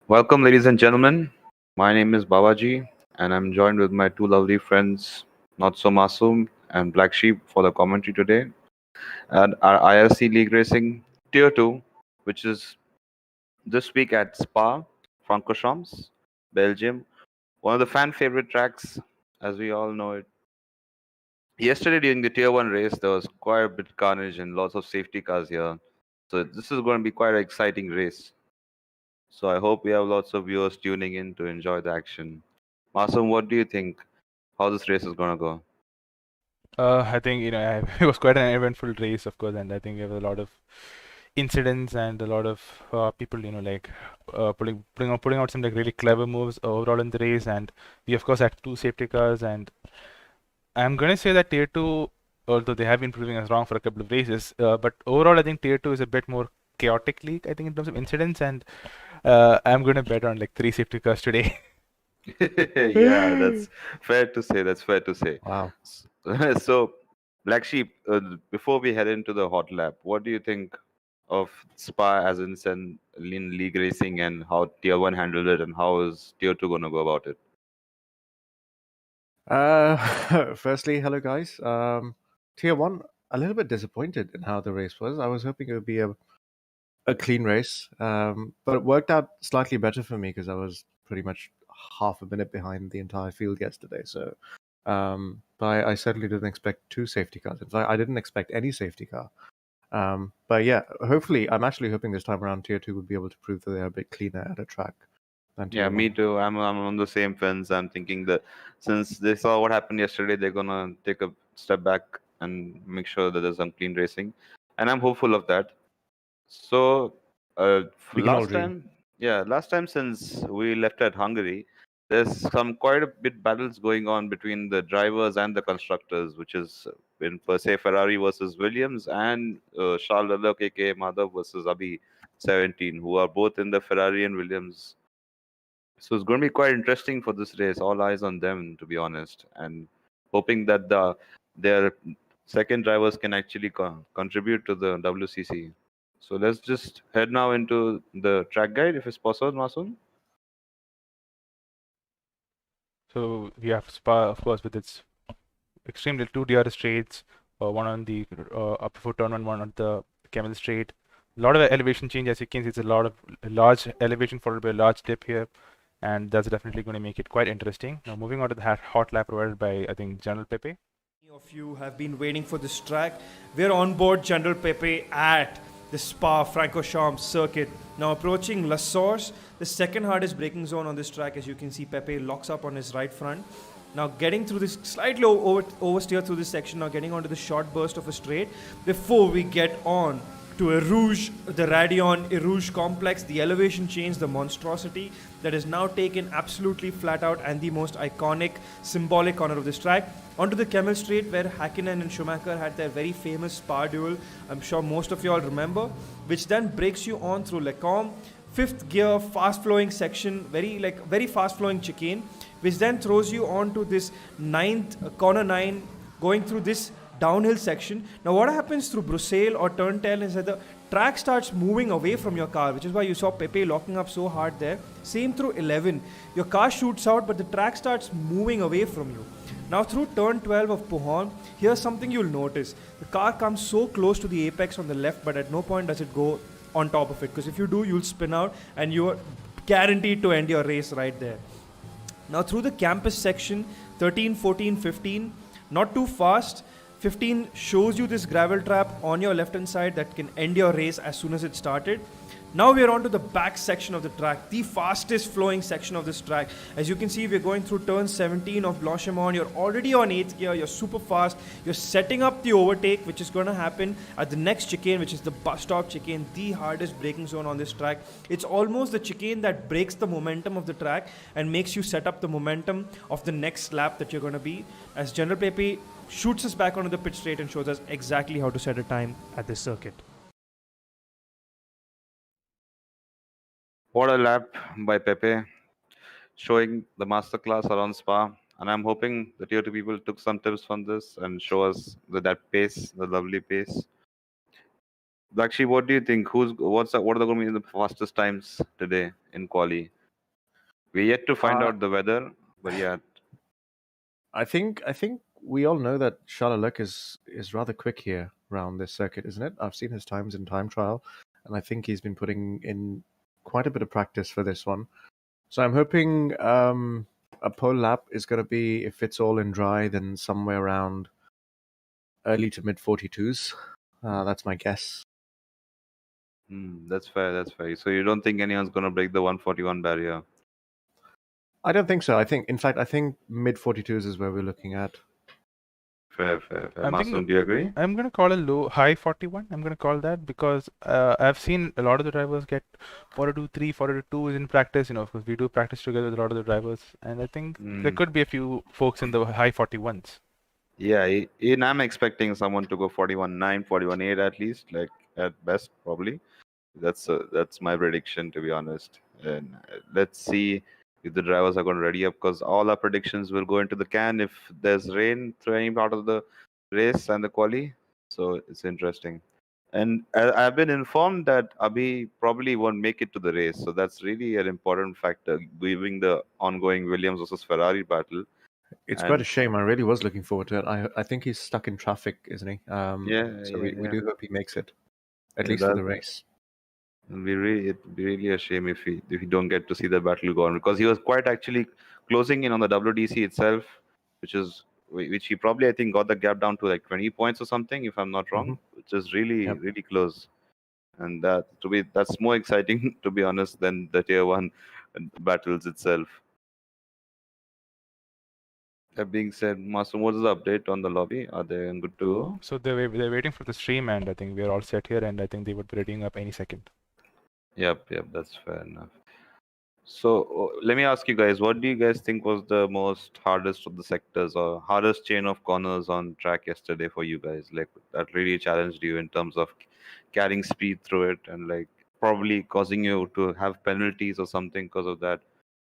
Welcome, ladies and gentlemen. My name is Babaji, and I'm joined with my two lovely friends, Not So Masoom and Black Sheep, for the commentary today. And our IRC League Racing Tier 2, which is this week at Spa, Francorchamps, Belgium. One of the fan favorite tracks, as we all know it. Yesterday, during the Tier 1 race, there was quite a bit carnage and lots of safety cars here. So, this is going to be quite an exciting race. So I hope we have lots of viewers tuning in to enjoy the action. Masum, what do you think? How this race is gonna go? I think it was quite an eventful race, of course, and I think we have a lot of incidents and a lot of people, putting out some like really clever moves overall in the race. And we of course had two safety cars, and I'm gonna say that Tier 2, although they have been proving us wrong for a couple of races, but overall I think Tier 2 is a bit more chaotic league. I think in terms of incidents, and I'm gonna bet on like three safety cars today. Yeah, that's fair to say. That's fair to say. Wow. So, Black Sheep, before we head into the hot lap, what do you think of Spa as in league racing and how Tier 1 handled it and how is Tier 2 gonna go about it? Firstly, hello guys. Tier 1, a little bit disappointed in how the race was. I was hoping it would be a clean race, but it worked out slightly better for me because I was pretty much half a minute behind the entire field yesterday. So, but I certainly didn't expect two safety cars. In fact, I didn't expect any safety car. But yeah, hopefully, I'm actually hoping this time around Tier 2 would be able to prove that they're a bit cleaner at a track than Yeah, Tier me 1. too. I'm on the same fence. I'm thinking that since they saw what happened yesterday, they're gonna take a step back and make sure that there's some clean racing, and I'm hopeful of that. So, We can all last dream. time, yeah, last time since we left at Hungary, there's some quite a bit battles going on between the drivers and the constructors, which is in per se Ferrari versus Williams and Charles Leclerc, aka Madhav versus Abhi 17, who are both in the Ferrari and Williams. So it's going to be quite interesting for this race. All eyes on them, to be honest, and hoping that their second drivers can actually contribute to the WCC. So let's just head now into the track guide, if it's possible, Masoon. So we have Spa, of course, with its extremely two DRS straights, one on the up before turn one on the camel straight. A lot of elevation change, as you can see, it's a large elevation followed by a large dip here, and that's definitely going to make it quite interesting. Now moving on to the hot lap provided by I think General Pepe. Many of you have been waiting for this track. We're on board General Pepe at the Spa Francorchamps circuit. Now approaching La Source, the second hardest braking zone on this track. As you can see, Pepe locks up on his right front. Now getting through this, slightly oversteer through this section, now getting onto the short burst of a straight before we get on to Erouge, the Radion Erouge complex, the elevation change, the monstrosity that is now taken absolutely flat out and the most iconic, symbolic corner of this track. Onto the Camel Straight where Hakkinen and Schumacher had their very famous Spa duel, I'm sure most of you all remember, which then breaks you on through Lecombe, fifth gear, fast flowing section, very fast flowing chicane, which then throws you on to this corner 9, going through this downhill section. Now what happens through Bruxelles or turn 10 is that the track starts moving away from your car, which is why you saw Pepe locking up so hard there. Same through 11. Your car shoots out, but the track starts moving away from you. Now through turn 12 of Pohon, here's something you'll notice. The car comes so close to the apex on the left, but at no point does it go on top of it, because if you do, you'll spin out and you're guaranteed to end your race right there. Now through the campus section, 13, 14, 15, not too fast. 15 shows you this gravel trap on your left hand side that can end your race as soon as it started. Now we are on to the back section of the track, the fastest flowing section of this track. As you can see, we're going through turn 17 of Blanchimont. You're already on 8th gear, you're super fast. You're setting up the overtake, which is going to happen at the next chicane, which is the bus stop chicane, the hardest braking zone on this track. It's almost the chicane that breaks the momentum of the track and makes you set up the momentum of the next lap that you're going to be. As General Pepe shoots us back onto the pit straight and shows us exactly how to set a time at this circuit. What a lap by Pepe, showing the masterclass around Spa. And I'm hoping the Tier 2 people took some tips from this and show us that pace, the lovely pace. Lakshi, what do you think? What are going to be the fastest times today in quali? We're yet to find Uh, out the weather, but yeah, I think we all know that Charles Leclerc is rather quick here around this circuit, isn't it? I've seen his times in time trial, and I think he's been putting in quite a bit of practice for this one. So I'm hoping a pole lap is going to be, if it's all in dry, then somewhere around early to mid 42s. That's my guess. that's fair. That's fair. So you don't think anyone's gonna break the 141 barrier? I don't think so. In fact, I think mid 42s is where we're looking at. Fair, fair, fair. I'm thinking- Masoom, do you agree? I'm gonna call a high 41. I'm gonna call that because I've seen a lot of the drivers get 42.3, 42.2s in practice. Because we do practice together with a lot of the drivers, and I think there could be a few folks in the high 41s. Yeah, and I'm expecting someone to go 41.9, 41.8 at least, like at best, probably. That's my prediction, to be honest. And let's see if the drivers are going to ready up, because all our predictions will go into the can if there's rain through any part of the race and the quali. So it's interesting. And I've been informed that Abhi probably won't make it to the race. So that's really an important factor, given the ongoing Williams versus Ferrari battle. It's And quite a shame. I really was looking forward to it. I think he's stuck in traffic, isn't he? yeah, So yeah, we yeah. do hope he makes it, at Yeah, least for the that- race. It'd be really a shame if we don't get to see the battle go on, because he was quite actually closing in on the WDC itself, which he probably, I think, got the gap down to like 20 points or something, if I'm not wrong, which is really Yep. really close. And that's more exciting, to be honest, than the tier 1 battles itself. That being said, Master, what is the update on the lobby? Are they good to go? So they're waiting for the stream, and I think we're all set here, and I think they would be readying up any second. Yep, that's fair enough. So let me ask you guys, what do you guys think was the most hardest of the sectors or hardest chain of corners on track yesterday for you guys? Like that really challenged you in terms of carrying speed through it and like probably causing you to have penalties or something because of that.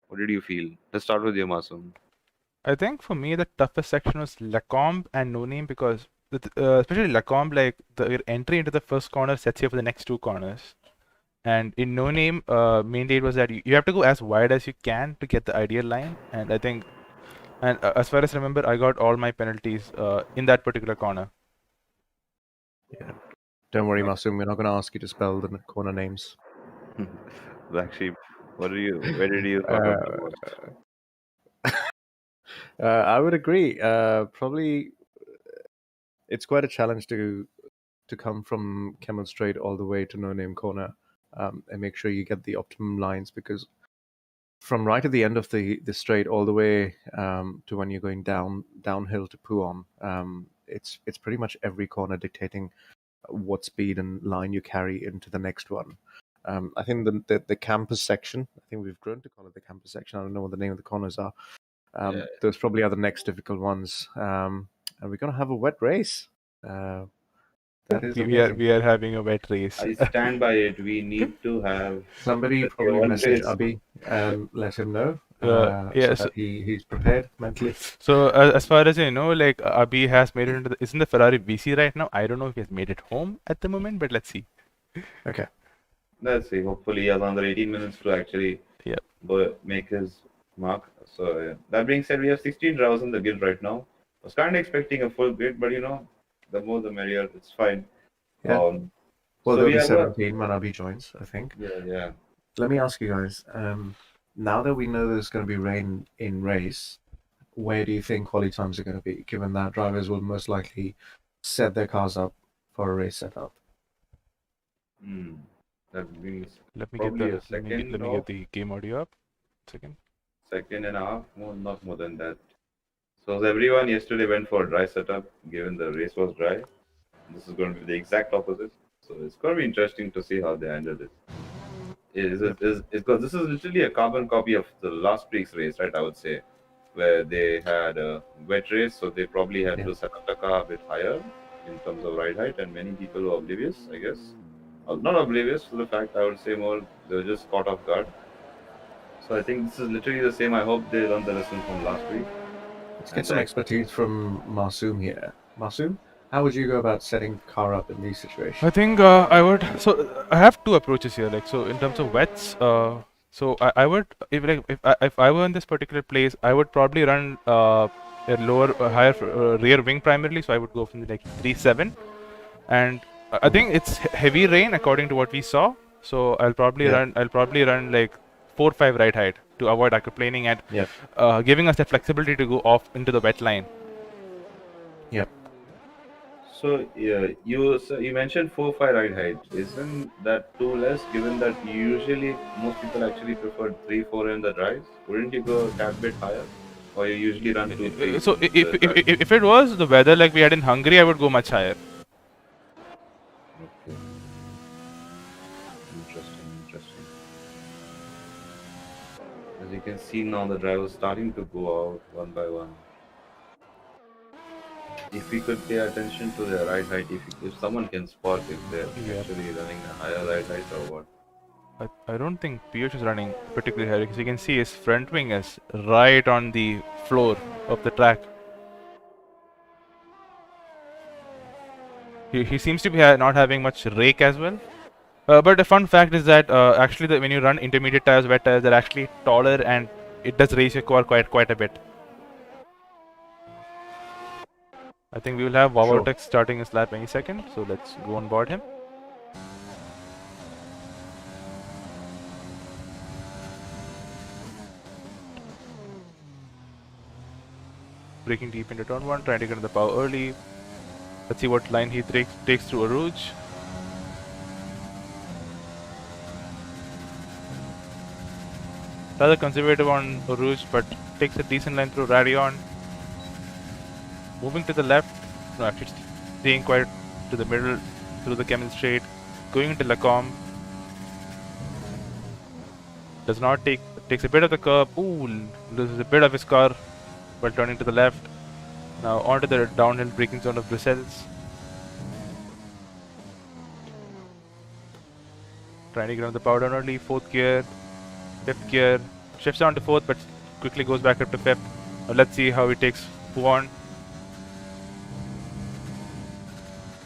What did you feel? Let's start with you, Masoom. I think for me the toughest section was Lacombe and No Name because especially Lacombe, like the entry into the first corner sets you up for the next two corners. And in No Name, mainly it was that you have to go as wide as you can to get the ideal line. And I think, as far as I remember, I got all my penalties in that particular corner. Yeah. Don't worry, Masoom. We're not going to ask you to spell the corner names. Black Sheep, where did you fuck up the most? I would agree. Probably, it's quite a challenge to come from Camel Straight all the way to No Name Corner, and make sure you get the optimum lines, because from right at the end of the straight all the way to when you're going downhill to Puon, it's pretty much every corner dictating what speed and line you carry into the next one. I think the campus section, I think we've grown to call it the campus section. I don't know what the name of the corners are. Those probably are the next difficult ones. And we're going to have a wet race. That is amazing. We are having a wet race. I stand by it. We need to have Somebody the probably one message race. Abhi and let him know yeah, so that he's prepared mentally. So as far as I know, like Abhi has made it into isn't the Ferrari VC right now? I don't know if he has made it home at the moment, but let's see. Okay. Let's see. Hopefully, he has another 18 minutes to actually make his mark. So, yeah. That being said, we have 16 drivers in the guild right now. I was kind of expecting a full grid, but the more the merrier. It's fine. Yeah. Well, Well, so there'll we be have 17 when Abhi joins, I think. Yeah. Let me ask you guys, now that we know there's going to be rain in race, where do you think quali times are going to be, given that drivers will most likely set their cars up for a race setup? That means Let me probably get a second. let me get the game audio up. Second. Second and a half, not more than that. So everyone yesterday went for a dry setup, given the race was dry. This is going to be the exact opposite. So it's going to be interesting to see how they handle it. Because this is literally a carbon copy of the last week's race, right? I would say, where they had a wet race, so they probably had to set up the car a bit higher in terms of ride height, and many people were oblivious, I guess. Not oblivious to the fact, I would say more they were just caught off guard. So I think this is literally the same. I hope they learned the lesson from last week. Let's get some expertise from Masoom here. Masoom, how would you go about setting car up in these situations? I think I would. So I have two approaches here. Like so, in terms of wets, So I would, if I were in this particular place, I would probably run a higher rear wing primarily. So I would go from like 3-7, and I think it's heavy rain according to what we saw. So I'll probably run like 4-5 right height to avoid aquaplaning and giving us the flexibility to go off into the wet line. So yeah, you mentioned 4-5 ride height. Isn't that too less? Given that usually most people actually prefer 3-4 in the drives. Wouldn't you go a tad bit higher, or you usually run 2-3? So if it was the weather like we had in Hungary, I would go much higher. Okay. Interesting. As you can see now, the drive is starting to go out one by one. If we could pay attention to their ride height, if someone can spot if they're actually running a higher ride height or what. I don't think Piyush is running particularly high because you can see his front wing is right on the floor of the track. He seems to be not having much rake as well. But the fun fact is that actually when you run intermediate tires, wet tires, they're actually taller and it does raise your core quite a bit. I think we will have Wawatex starting his lap any second, so let's go on board him. Braking deep into turn 1, trying to get in the power early. Let's see what line he takes through Arouge. Rather conservative on Arouge, but takes a decent line through Radion. Moving to the left, no, actually staying quite to the middle through the Camel Straight. Going into Lacombe. Does not takes a bit of the curb. Ooh, loses a bit of his car while turning to the left. Now onto the downhill braking zone of Brussels. Trying to get on the power down early. 4th gear, 5th gear. Shifts down to 4th, but quickly goes back up to 5th. Now let's see how he takes Puan.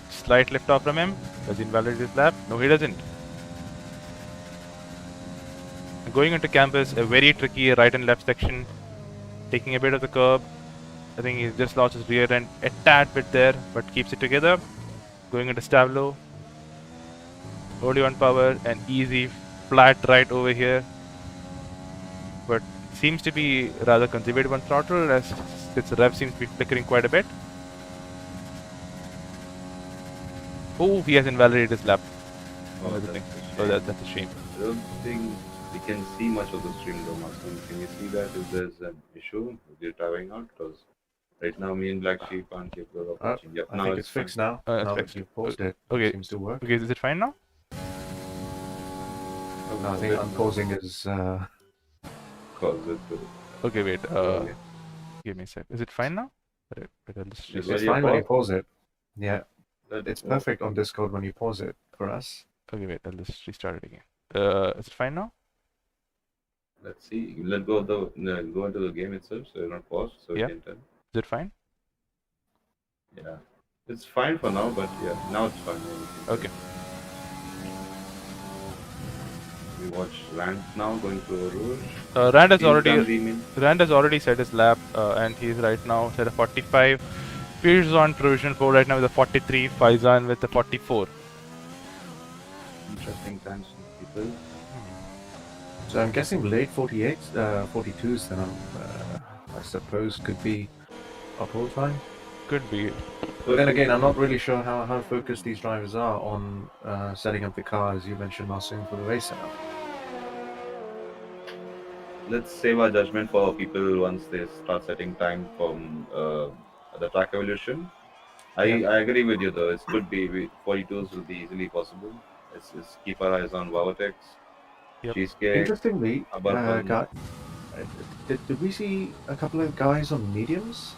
Slight lift off from him. Does he invalidate his lap? No, he doesn't. Going into campus, a very tricky right and left section. Taking a bit of the curb. I think he just lost his rear end a tad bit there, but keeps it together. Going into Stavlo. Early on power and easy flat right over here. But seems to be rather conservative on throttle as its rev seems to be flickering quite a bit. Oh, he has invalidated his lap. Oh, that's a shame. I don't think we can see much of the stream though, Master. Can you see that if there's an issue with you driving out? Because right now me and Black Sheep aren't capable of watching. Yep, I think it's fixed now. Now that you've paused it, okay. It seems to work. Okay, is it fine now? No, I think unpausing is... Cause it to... Okay, wait. Give me a sec. Is it fine now? It's fine when you pause it. Yeah. It's perfect on Discord when you pause it for us. Okay, wait. I'll just restart it again. Is it fine now? Let's see. Let's go into the game itself, so you're not paused, so you can tell. Is it fine? Yeah, it's fine for now, but yeah, now it's fine. Okay. We watch Rand now going through Rouge. Rand has already set his lap, and he's right now set a 45. Pierce is on provision 4 right now with a 43. Faizan with a 44. Interesting times, people. So I'm guessing late 42s then I suppose could be uphold time. Could be. But then again, I'm not really sure how focused these drivers are on setting up the car, as you mentioned, Masoom, for the race setup. Let's save our judgment for people once they start setting time from the track evolution. I agree with you though. It could be 42s will be easily possible. Let's just keep our eyes on Wawatex. Cheesecake. Interestingly, did we see a couple of guys on mediums?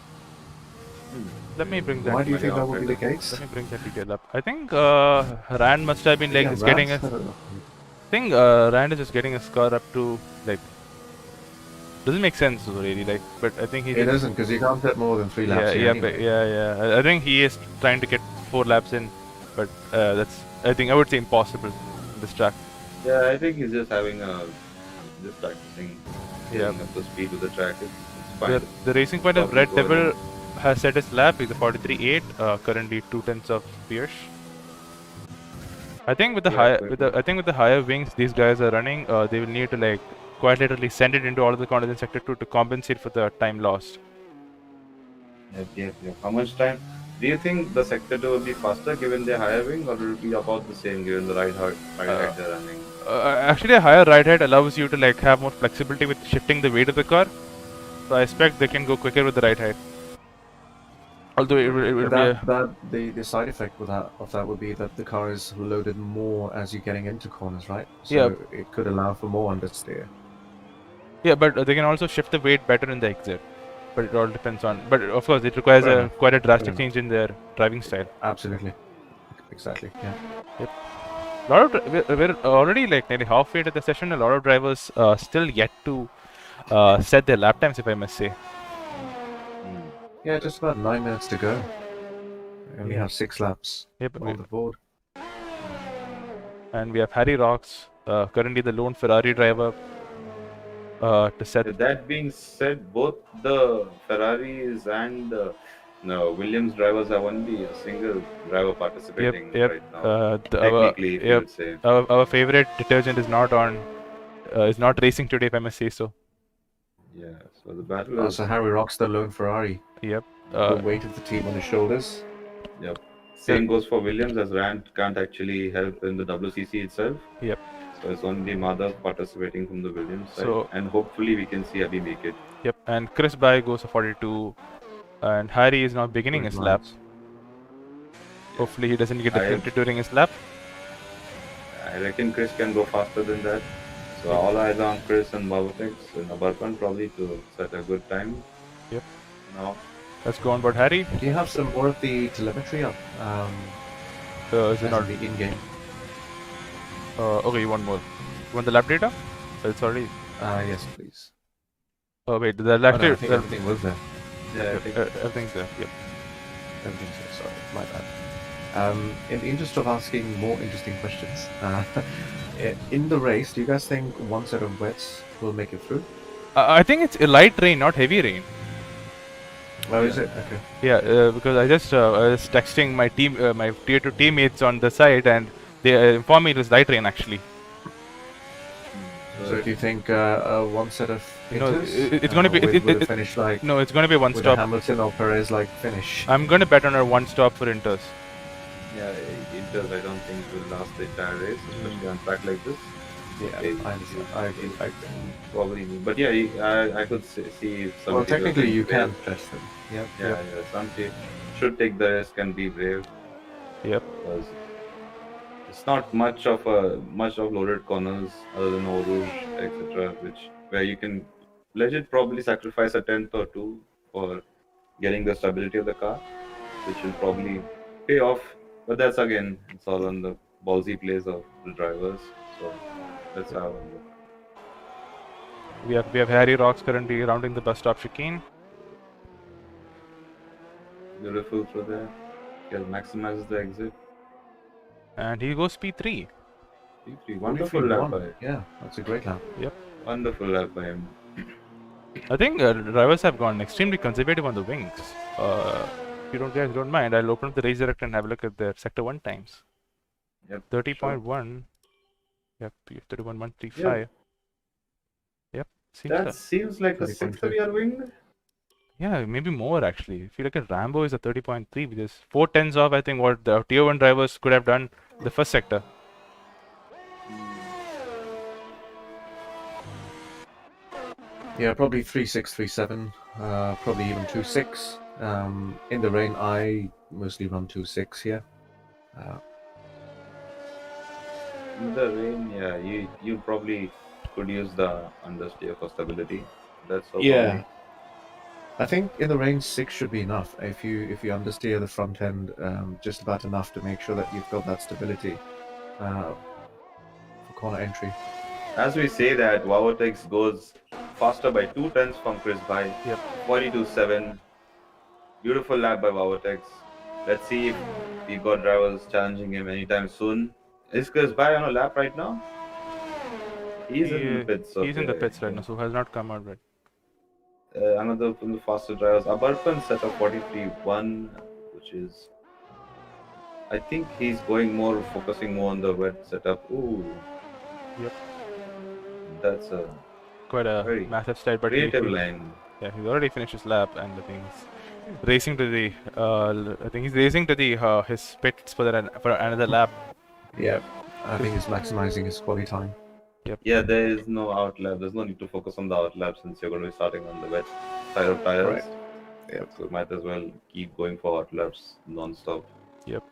Let me bring that. Why do you think that would be the case? Let me bring that detail up. I think Rand must have been like getting a. I think Rand is just getting a score up to like. Doesn't make sense really, like, but I think he. It doesn't, because you can't get more than 3 laps. I think he is trying to get 4 laps in, but that's. I would say impossible in this track. Yeah, I think he's just having a just practicing Yeah. getting up to speed with the track. It's fine. The racing point of Probably Red go ahead Devil has set his lap. He's a 43.8, currently 2/10 of Pierce. I think with the Yeah, I think with the higher wings these guys are running, they will need to like quite literally send it into all of the corners in sector 2 to compensate for the time lost. Yep. How much time? Do you think the sector 2 will be faster given their higher wing, or will it be about the same given the ride height they're running? Actually, a higher ride height allows you to like have more flexibility with shifting the weight of the car. So I expect they can go quicker with the ride height. Although it will be The side effect of that would be that the car is loaded more as you're getting into corners, right? So Yeah. it could allow for more understeer. Yeah, but they can also shift the weight better in the exit. But it all depends on. But of course, it requires quite a drastic change in their driving style. Absolutely, exactly. Yeah. Yep. We're already like nearly halfway to the session. A lot of drivers still yet to set their lap times, if I must say. Yeah, just about 9 minutes to go. We only have 6 laps on the board. And we have Harry Rocks, currently the lone Ferrari driver, to set. With that being said, both the Ferraris and Williams drivers have only a single driver participating right now. Technically, if you would say. Our favorite detergent is not on, is not racing today, if I must say so. Yeah, so the battle is. So Harry Rocks the lone Ferrari. Yep. The weight of the team on his shoulders. Yep. Same goes for Williams, as Rand can't actually help in the WCC itself. Yep. So it's only Madhav participating from the Williams side, and hopefully we can see Abhi make it. Yep. And Chris Bai goes for 42, and Harry is now beginning his lap. Hopefully he doesn't get deflected during his lap. I reckon Chris can go faster than that. So all eyes on Chris and Babatex and Abarpan probably to set a good time. Yep. Now, let's go on board Harry. Do you have some more of the telemetry up? Is it not the in-game? Okay, you want more? You want the lap data? It's already. Yes, please. Oh wait, the lap data. I think everything was there. Yeah, everything's there. Yep. Everything's there. Sorry, my bad. In the interest of asking more interesting questions, in the race, do you guys think one set of wets will make it through? I think it's a light rain, not heavy rain. Oh, is it? Okay. Yeah, because I was texting my my tier 2 teammates on the side, and they informed me it was light rain actually. So do you think one set of it's going to be finish like no, it's going to be one stop. Hamilton or Perez like finish. I'm going to bet on a one stop for Inters. Yeah, Inters I don't think will last the entire race, especially on track like this. Yeah, I understand. I agree. Probably, but yeah, I could see some. Well, technically you can test them. Yeah. Some people should take the risk and be brave. Yep. Because it's not much of loaded corners other than Eau Rouge, etc., where you can legit probably sacrifice a tenth or two for getting the stability of the car, which will probably pay off. But that's again, it's all on the ballsy plays of the drivers. So that's how I look. We have Harry Rocks currently rounding the bus stop chicane. Beautiful through there. He maximizes the exit. And he goes P3. P3. Wonderful lap by him. Yeah, that's a great lap. Yep. Wonderful lap by him. I think drivers have gone extremely conservative on the wings. If you guys don't mind, I'll open up the race director and have a look at their sector 1 times. Yep. 30.1. Yep, 31.135. Yep. Seems like a 6-year wing. Yeah, maybe more actually. If you look at Rambo is a 30.3, which is 4 tenths off I think what the tier 1 drivers could have done the first sector. Yeah, probably 3.6, 3.7, probably even 2.6. In the rain, I mostly run 2.6 here. In the rain, yeah, you probably could use the understeer for stability. That's so funny. I think in the rain 6 should be enough. If you understeer the front end, just about enough to make sure that you've got that stability for corner entry. As we say that, Wavotex goes faster by 2 tenths from Chris Bai. Yep. 42.7. Beautiful lap by Wavotex. Let's see if we got drivers challenging him anytime soon. Is Chris Bai on a lap right now? He's in the pits. He's in the Okay. pits right now, so has not come out right. Another from the faster drivers. Abarpan set up 43.1, which is. I think he's focusing more on the wet setup. Ooh. Yep. That's a Quite a very massive slide, but creative line. yeah, he's already finished his lap, and I think he's racing to the. I think he's racing to the his pits for another lap. Yeah, I think he's maximizing his quality time. Yep. Yeah, there is no outlap. There's no need to focus on the outlap since you're going to be starting on the wet side of tires. Right. Yeah, so might as well keep going for outlaps non-stop. Yep.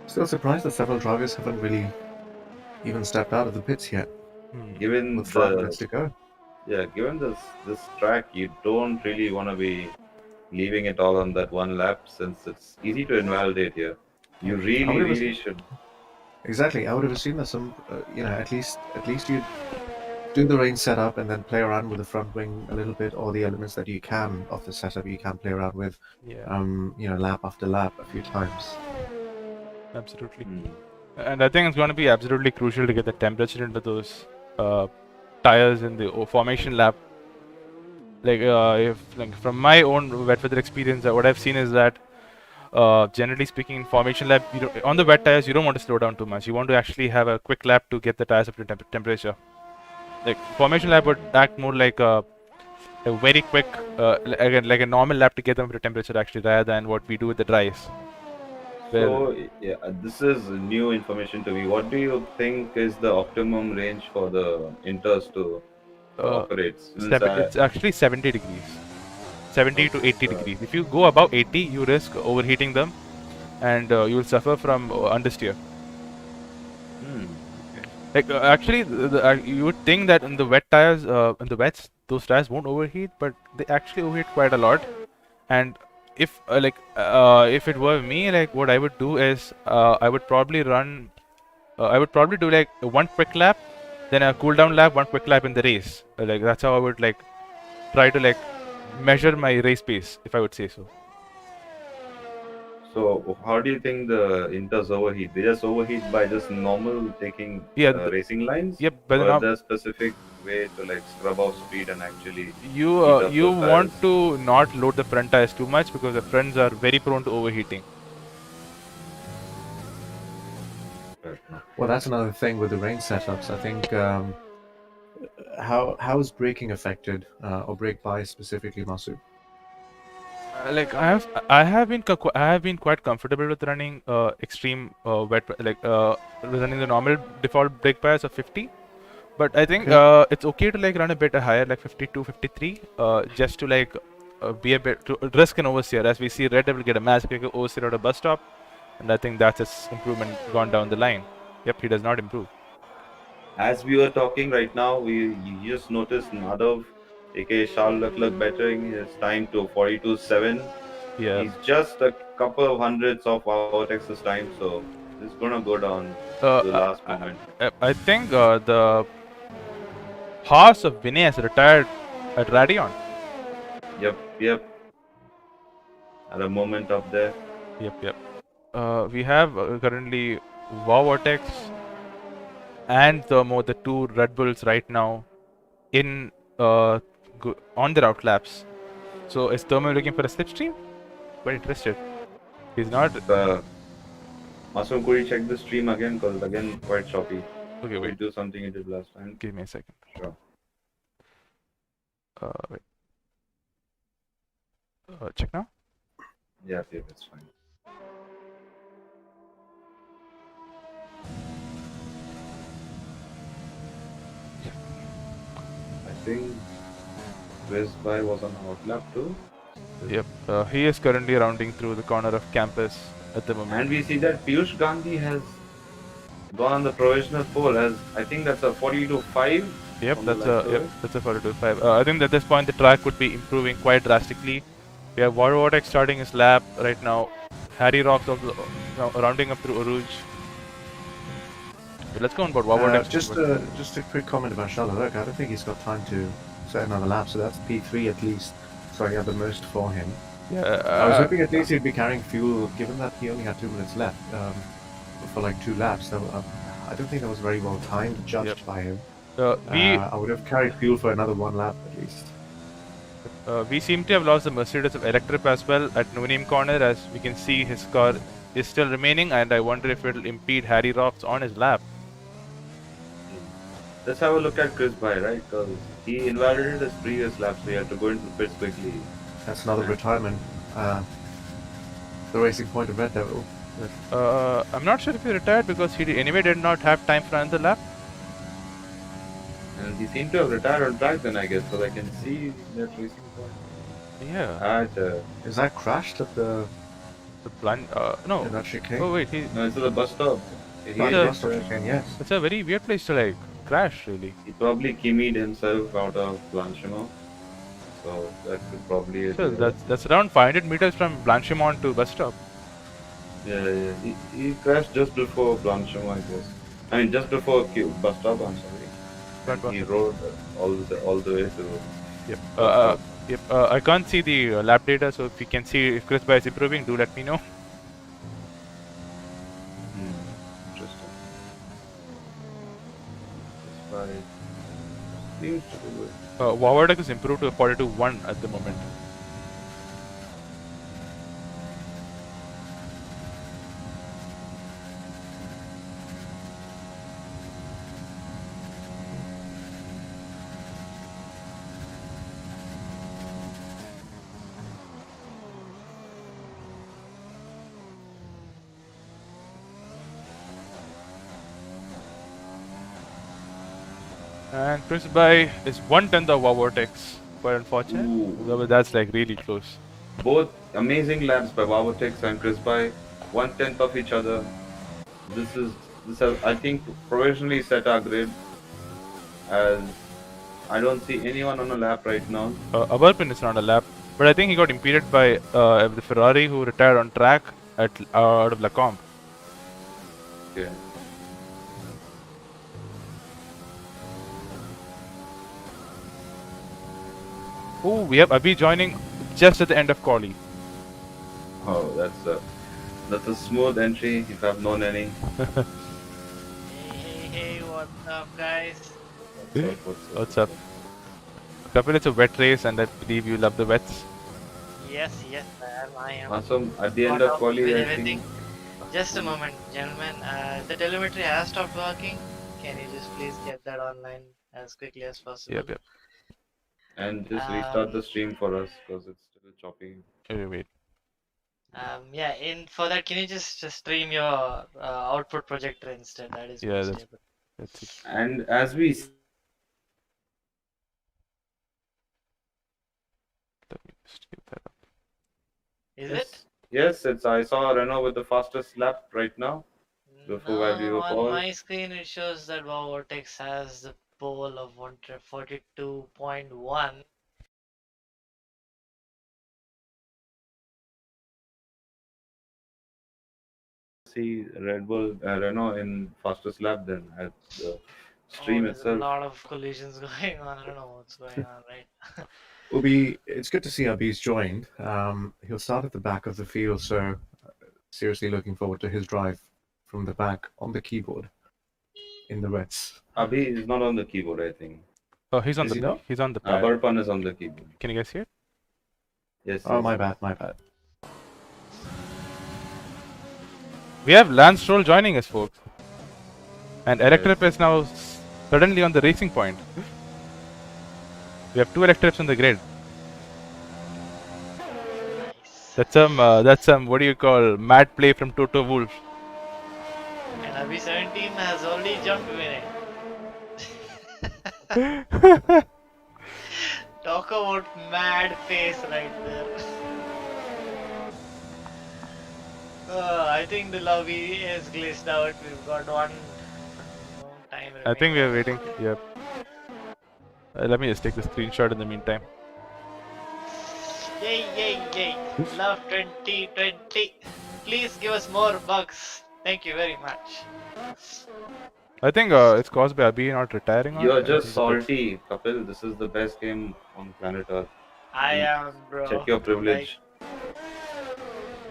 Still surprised that several drivers haven't really even stepped out of the pits yet. Given With 5 minutes to go. Yeah, given this track, you don't really want to be leaving it all on that one lap since it's easy to invalidate here. You really should. Exactly. I would have assumed that some, at least you do the range setup and then play around with the front wing a little bit, or the elements that you can of the setup you can play around with. Yeah. Lap after lap a few times. Absolutely. And I think it's going to be absolutely crucial to get the temperature into those tires in the formation lap. From my own wet weather experience, what I've seen is that generally speaking, in formation lap, on the wet tires, you don't want to slow down too much. You want to actually have a quick lap to get the tires up to temperature. Like formation lap would act more like a very quick, like a normal lap to get them to temperature actually, rather than what we do with the dries. So yeah, this is new information to me. What do you think is the optimum range for the inters to operate? It's actually 70 degrees. 70 to 80 degrees. If you go above 80, you risk overheating them, and you will suffer from understeer. Like actually, you would think that in the wet tires, in the wets, those tires won't overheat, but they actually overheat quite a lot. And if if it were me, like what I would do is I would probably do like one quick lap, then a cool down lap, one quick lap in the race. Like that's how I would like try to like measure my race pace, if I would say so. So how do you think the inters overheat? They just overheat by just normal taking racing lines? Yep, but or there's specific way to like scrub off speed and actually you want to not load the front tires too much because the fronts are very prone to overheating. Well, that's another thing with the range setups. I think how is braking affected or brake bias specifically, Masood? Like I have been quite comfortable with running extreme wet, running the normal default brake bias of 50. But I think it's okay to like run a bit higher, like 52, 53, just to like be a bit to risk an oversteer. As we see, Red Devil get a massive oversteer at a bus stop, and I think that's his improvement gone down the line. Yep, he does not improve. As we were talking right now, you just noticed Madhav, aka Charles Leclerc, bettering his time to 42.7. Yeah, he's just a couple of hundreds of our Texas time, so it's gonna go down to the last moment. I think the horse of Vinay has retired at Radion. Yep. At a moment up there. Yep. We have currently Wow Vortex and the two Red Bulls right now in on their outlaps. So is Thermal looking for a slipstream? Quite interested. He's not. Masum, could you check the stream again? Because again, quite choppy. Okay, wait. Do something you did last time. Give me a second. Sure. Wait. Check now. Yeah, that's fine. I think Westby was on outlap too. Yep. He is currently rounding through the corner of campus at the moment. And we see that Piyush Gandhi has gone on the provisional pole as I think that's a 42.5. Yep, that's a 42.5. I think at this point the track would be improving quite drastically. We have War Vortex starting his lap right now. Harry Rocks also rounding up through Oruj. But let's go on board War Vortex. Just a quick comment about Charles Leclerc. I don't think he's got time to set another lap, so that's P3 at least. Sorry, at the most for him. Yeah, I was hoping at least he'd be carrying fuel, given that he only had 2 minutes left for like 2 laps. So, I don't think that was very well timed, judged by him. I would have carried fuel for another one lap at least. We seem to have lost the Mercedes of Electrip as well at No Name Corner, as we can see his car is still remaining, and I wonder if it will impede Harry Rocks on his lap. Let's have a look at Chris By, right? Because he invalidated his previous lap, so he had to go into the pits quickly. That's another retirement. The racing point of Red Devil. I'm not sure if he retired because he anyway did not have time for another lap. And he seemed to have retired on track then, I guess, because I can see that racing point. Yeah. Is that crashed at the no. in that chicane? Oh wait, No, it's at the bus stop. Bus stop chicane, yes. It's a very weird place to like crash, really. He probably kimmied himself out of Blanchimont. So that could probably. So that's around 500 meters from Blanchimont to bus stop. Yeah. He crashed just before Blanchimont, I guess. I mean, just before bus stop. I'm sorry. And he rode all the way to. Yep. I can't see the lap data, so if you can see if Chris By is improving, do let me know. Interesting. Chris By seems to be good. Wawardak is improved to a 42.1 at the moment. And Chris By is 1/10 of Wawartek's. Quite unfortunate. That's like really close. Both amazing laps by Wawatex and Chris By, 1/10 of each other. This has, I think, professionally set our grid, as I don't see anyone on a lap right now. Abarpin is not a lap, but I think he got impeded by the Ferrari who retired on track out of Lacombe. Okay. Oh, we have Abhi joining just at the end of quali. Oh, that's a smooth entry if I've known any. Hey, what's up, guys? What's up? Kapil, it's a wet race, and I believe you love the wets. Yes, I am. Awesome. At the end of quali, with I everything. think. Just a moment, gentlemen. The telemetry has stopped working. Can you just please get that online as quickly as possible? Yep. And just restart the stream for us because it's still choppy. Wait. Yeah. For that, can you just stream your output projector instead? That is more stable. That's it. And as we Let me just give that up. Is it? Yes, I saw Renault with the fastest lap right now. Before while we were on paused. my screen it shows that Vortex has the pole of 142.1. See Renault in fastest lap then at the stream there's itself. a lot of collisions going on. I don't know what's going on, right? Ubi, it's good to see Abhi's joined. He'll start at the back of the field, so seriously looking forward to his drive from the back on the keyboard in the wets. Abhi is not on the keyboard, I think. Oh, he's on he's on the pad. Barpan is on the keyboard. Can you guys see it? Yes. Oh, yes. my bad. We have Lance Stroll joining us, folks. And Electrip is now suddenly on the racing point. We have two Electrips on the grid. Nice. That's some what do you call mad play from Toto Wolff. And RB17 has only jumped winning. Talk about mad face right there. I think the lobby is glitched out. We've got one time remaining. I think we are waiting. Yep. Let me just take the screenshot in the meantime. Yay. Love 2020. Please give us more bugs. Thank you very much. I think it's caused by Abhi not retiring. You are just salty, Kapil. This is the best game on planet Earth. I am, bro. Check your privilege.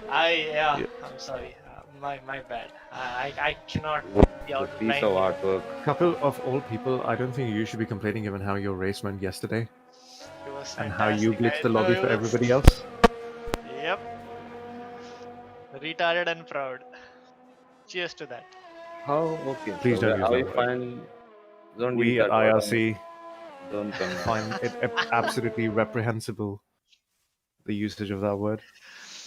I'm sorry. My bad. I cannot be The out piece of blindly. artwork. Couple of all people, I don't think you should be complaining given how your race went yesterday It was and how you fantastic. glitched the No, lobby it for was. everybody else. Yep. Retarded and proud. Cheers to that. How? Okay. Please So don't use how that you word. find? Don't use We at that word. IRC Don't come. find it absolutely reprehensible, the usage of that word.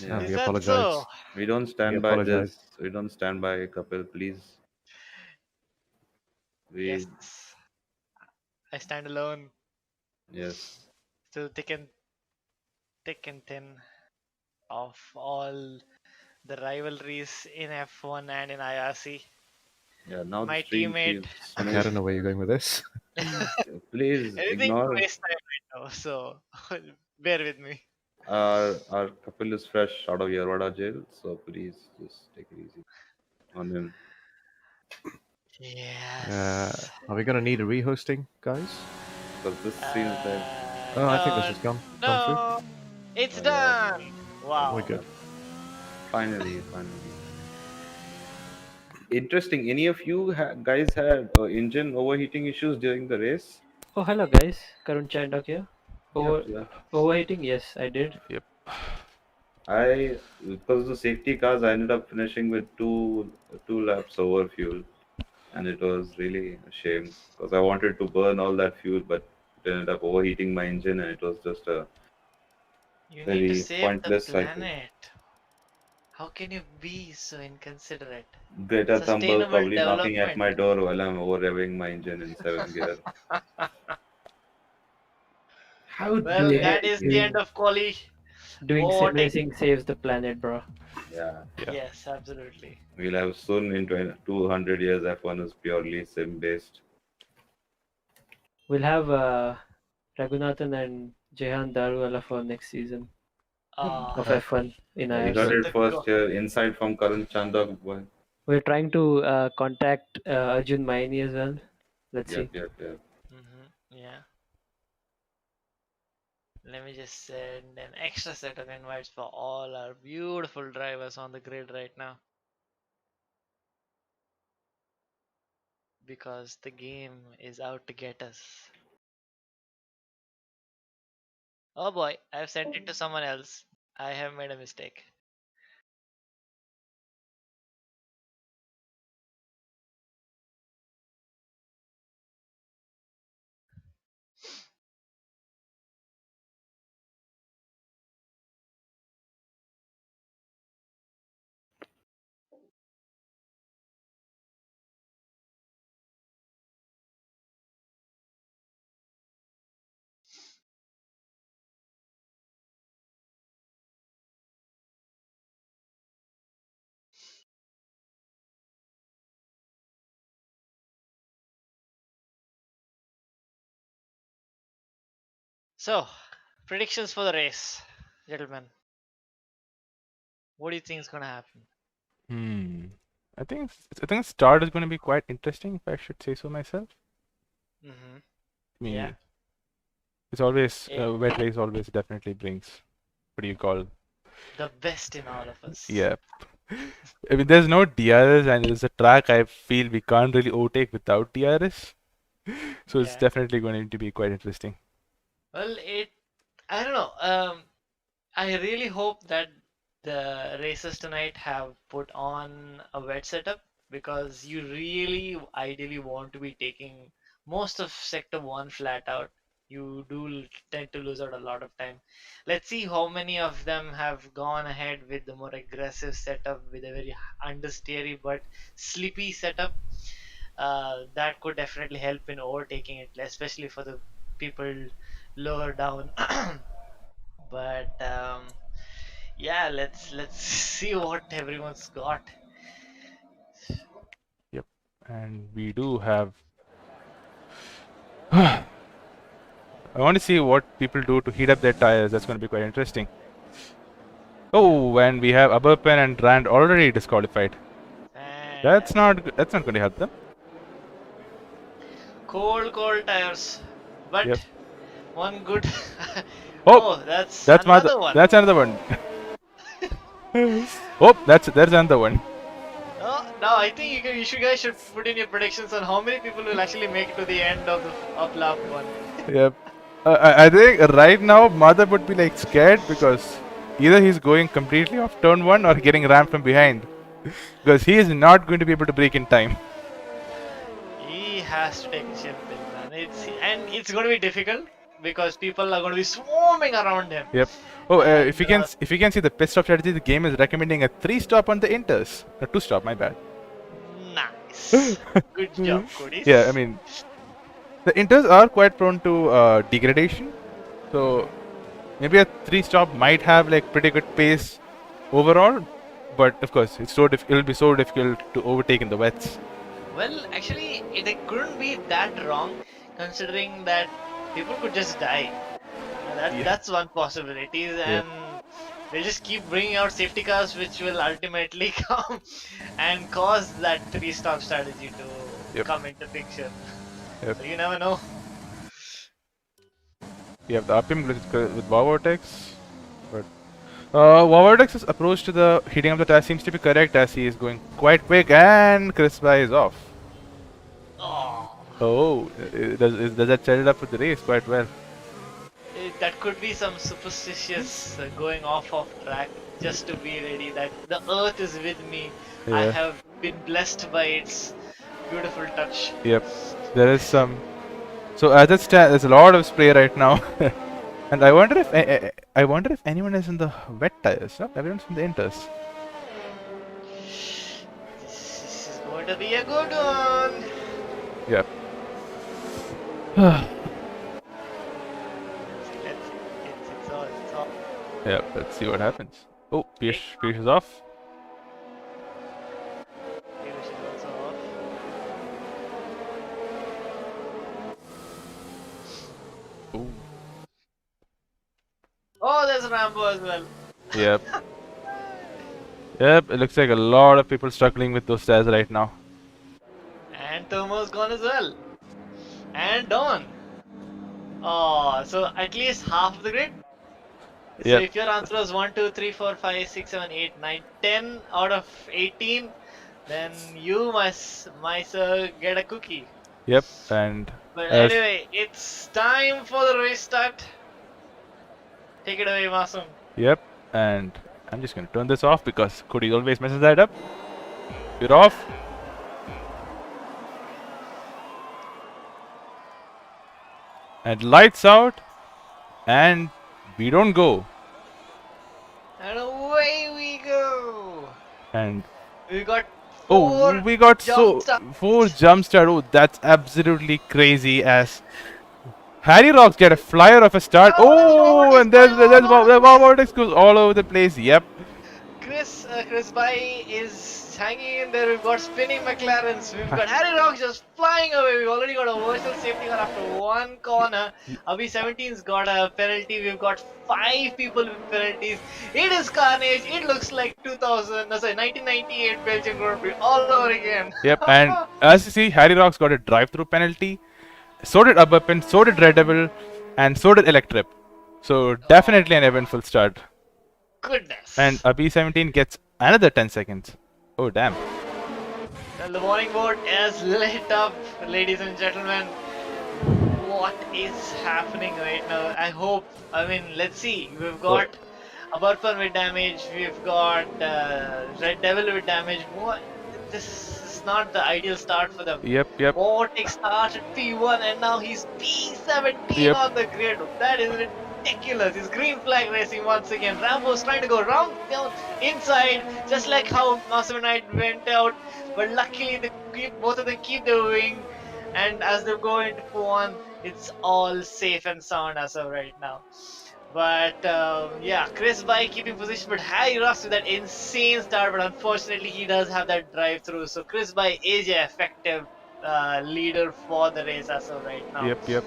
Yeah. And Is we that apologize. so? We don't We stand by apologize. this. We don't stand by Kapil, please. Yes. We I stand alone. yes. Still thick and thin of all the rivalries in F1 and in IRC. Yeah. Now the My stream teammate. feels Okay, I smooth. don't know where you're going with this. Please Anything to ignore. waste time right now, so bear with me. Our Kapil is fresh out of Yerwada jail, so please just take it easy on him. Yes. Are we going to need a rehosting, guys? Because this seems like Oh, I think this No, has gone through. no, it's oh yeah, done. We're Wow. good. finally. Interesting. Any of you guys had engine overheating issues during the race? Oh, hello guys. Karun Chandok here. Yep. Yeah. Overheating? Yes, I did. Yep. Because of the safety cars, I ended up finishing with two laps over fuel, and it was really a shame because I wanted to burn all that fuel, but it ended up overheating my engine, and it was just a You need to very save the pointless cycle. planet. How can you be so inconsiderate? Greta Thunberg Sustainable probably knocking at development. my door while I'm over revving my engine in 7th gear. How Well, dare that is the end you? of quali Doing sim voting. racing saves the planet, bro. Yeah, Yeah. Yes, absolutely. we'll have soon in 200 years F1 is purely sim based. We'll have Raghunathan and Jehan Daruwala for next season of Uh, F1 in You heard IRC. it the first go- here, inside from Karan Chandak. Boy. We're trying to contact Arjun Maini as well. Let's see. Yep. Yeah. Let me just send an extra set of invites for all our beautiful drivers on the grid right now. Because the game is out to get us. Oh boy, I've sent it to someone else. I have made a mistake. So, predictions for the race, gentlemen. What do you think is gonna happen? I think start is going to be quite interesting, if I should say so myself. Mm-hmm. I mean, Yeah. it's always Yeah. wet race always definitely brings what do you call? The best in all of us. Yeah. I mean, there's no DRS, and it's a track I feel we can't really overtake without DRS. So it's Yeah. definitely going to be quite interesting. Well, I don't know. I really hope that the racers tonight have put on a wet setup because you really ideally want to be taking most of sector 1 flat out. You do tend to lose out a lot of time. Let's see how many of them have gone ahead with the more aggressive setup with a very understeery but sleepy setup. That could definitely help in overtaking it, especially for the people lower down. But yeah, let's see what everyone's got. Yep. And we do have. I want to see what people do to heat up their tires. That's going to be quite interesting. Oh, and we have Aberpen and Rand already disqualified. That's not going to help them. Cold tires, but Yep. one good. Oh, That's that's another one. That's another one. Oh, there's another one. Now I think you guys should put in your predictions on how many people will actually make it to the end of lap one. Yep. I think right now Mother would be like scared because either he's going completely off turn one or getting rammed from behind because he is not going to be able to break in time. He has to take a chill pill, man. It's going to be difficult because people are going to be swarming around him. Yep. Oh, And if you can see the pit stop strategy, the game is recommending a 3-stop on the inters. A 2-stop, my bad. nice, good job, Cody. Yeah, I mean, the inters are quite prone to degradation, so maybe a 3-stop might have like pretty good pace overall, but of course it'll be so difficult to overtake in the wets. Well, actually, it couldn't be that wrong, considering that people could just die. Yeah. That's one possibility, and they'll just keep bringing out safety cars, which will ultimately come and cause that 3-stop strategy to come into picture. Yep. So you never know. We have the Upim with Wow Vortex, but Wow Vortex's approach to the heating up the tire seems to be correct as he is going quite quick and Crispy is off. Oh, does that set it up for the race quite well? That could be some superstitious going off track just to be ready that the earth is with me. I Yeah. have been blessed by its beautiful touch. Yep, there is some. So as it stands, there's a lot of spray right now, and I wonder if I wonder if anyone is in the wet tires. No, everyone's in the inters. This is going to be a good one. Yep. It's all. Yep. Let's see what happens. Oh, Piyush is off. Piyush is also off. Ooh. Oh, there's Rambo as well. Yep. Yep. It looks like a lot of people struggling with those tires right now. And Tomo's gone as well. And Dawn. Oh, so at least half of the grid. So Yep. if your answer was 1, 2, 3, 4, 5, 6, 7, 8, 9, 10 out of 18, then you must get a cookie. Yep. And But anyway, it's time for the race start. Take it away, Masum. yep. And I'm just gonna turn this off because Cody always messes that up. You're off. And lights out. And we don't go. And away we go. And We got oh, we got jump starts. 4 jump start. Oh, that's absolutely crazy. As Harry Rocks get a flyer of a start. Oh, and there's Wow Vortex goes all over the place. Yep. Chris Bai is hanging in there. We've got spinning McLarens. We've got Harry Rock just flying away. We've already got a virtual safety car after one corner. Abhi 17's got a penalty. We've got 5 people with penalties. It is carnage. It looks like 1998 Belgian Grand Prix all over again. Yep. And as you see, Harry Rocks got a drive-through penalty. So did Abapin. So did Red Devil. And so did Electrip. So definitely an eventful start. Goodness. And B17 gets another 10 seconds. Oh, damn. And the warning board is lit up, ladies and gentlemen. What is happening right now? Let's see. We've got Abarpan with damage, we've got Red Devil with damage. This is not the ideal start for them. Yep. Vortex starts at P1 and now he's P17 on the grid. That is ridiculous. It's green flag racing once again. Rambo's trying to go round down inside, just like how Master Knight went out. But luckily, both of them keep their wing, and as they go into P1, it's all safe and sound as of right now. But yeah, Chris Bai keeping position, but Harry Rocks with that insane start. But unfortunately, he does have that drive through. So Chris Bai is an effective leader for the race as of right now. Yep.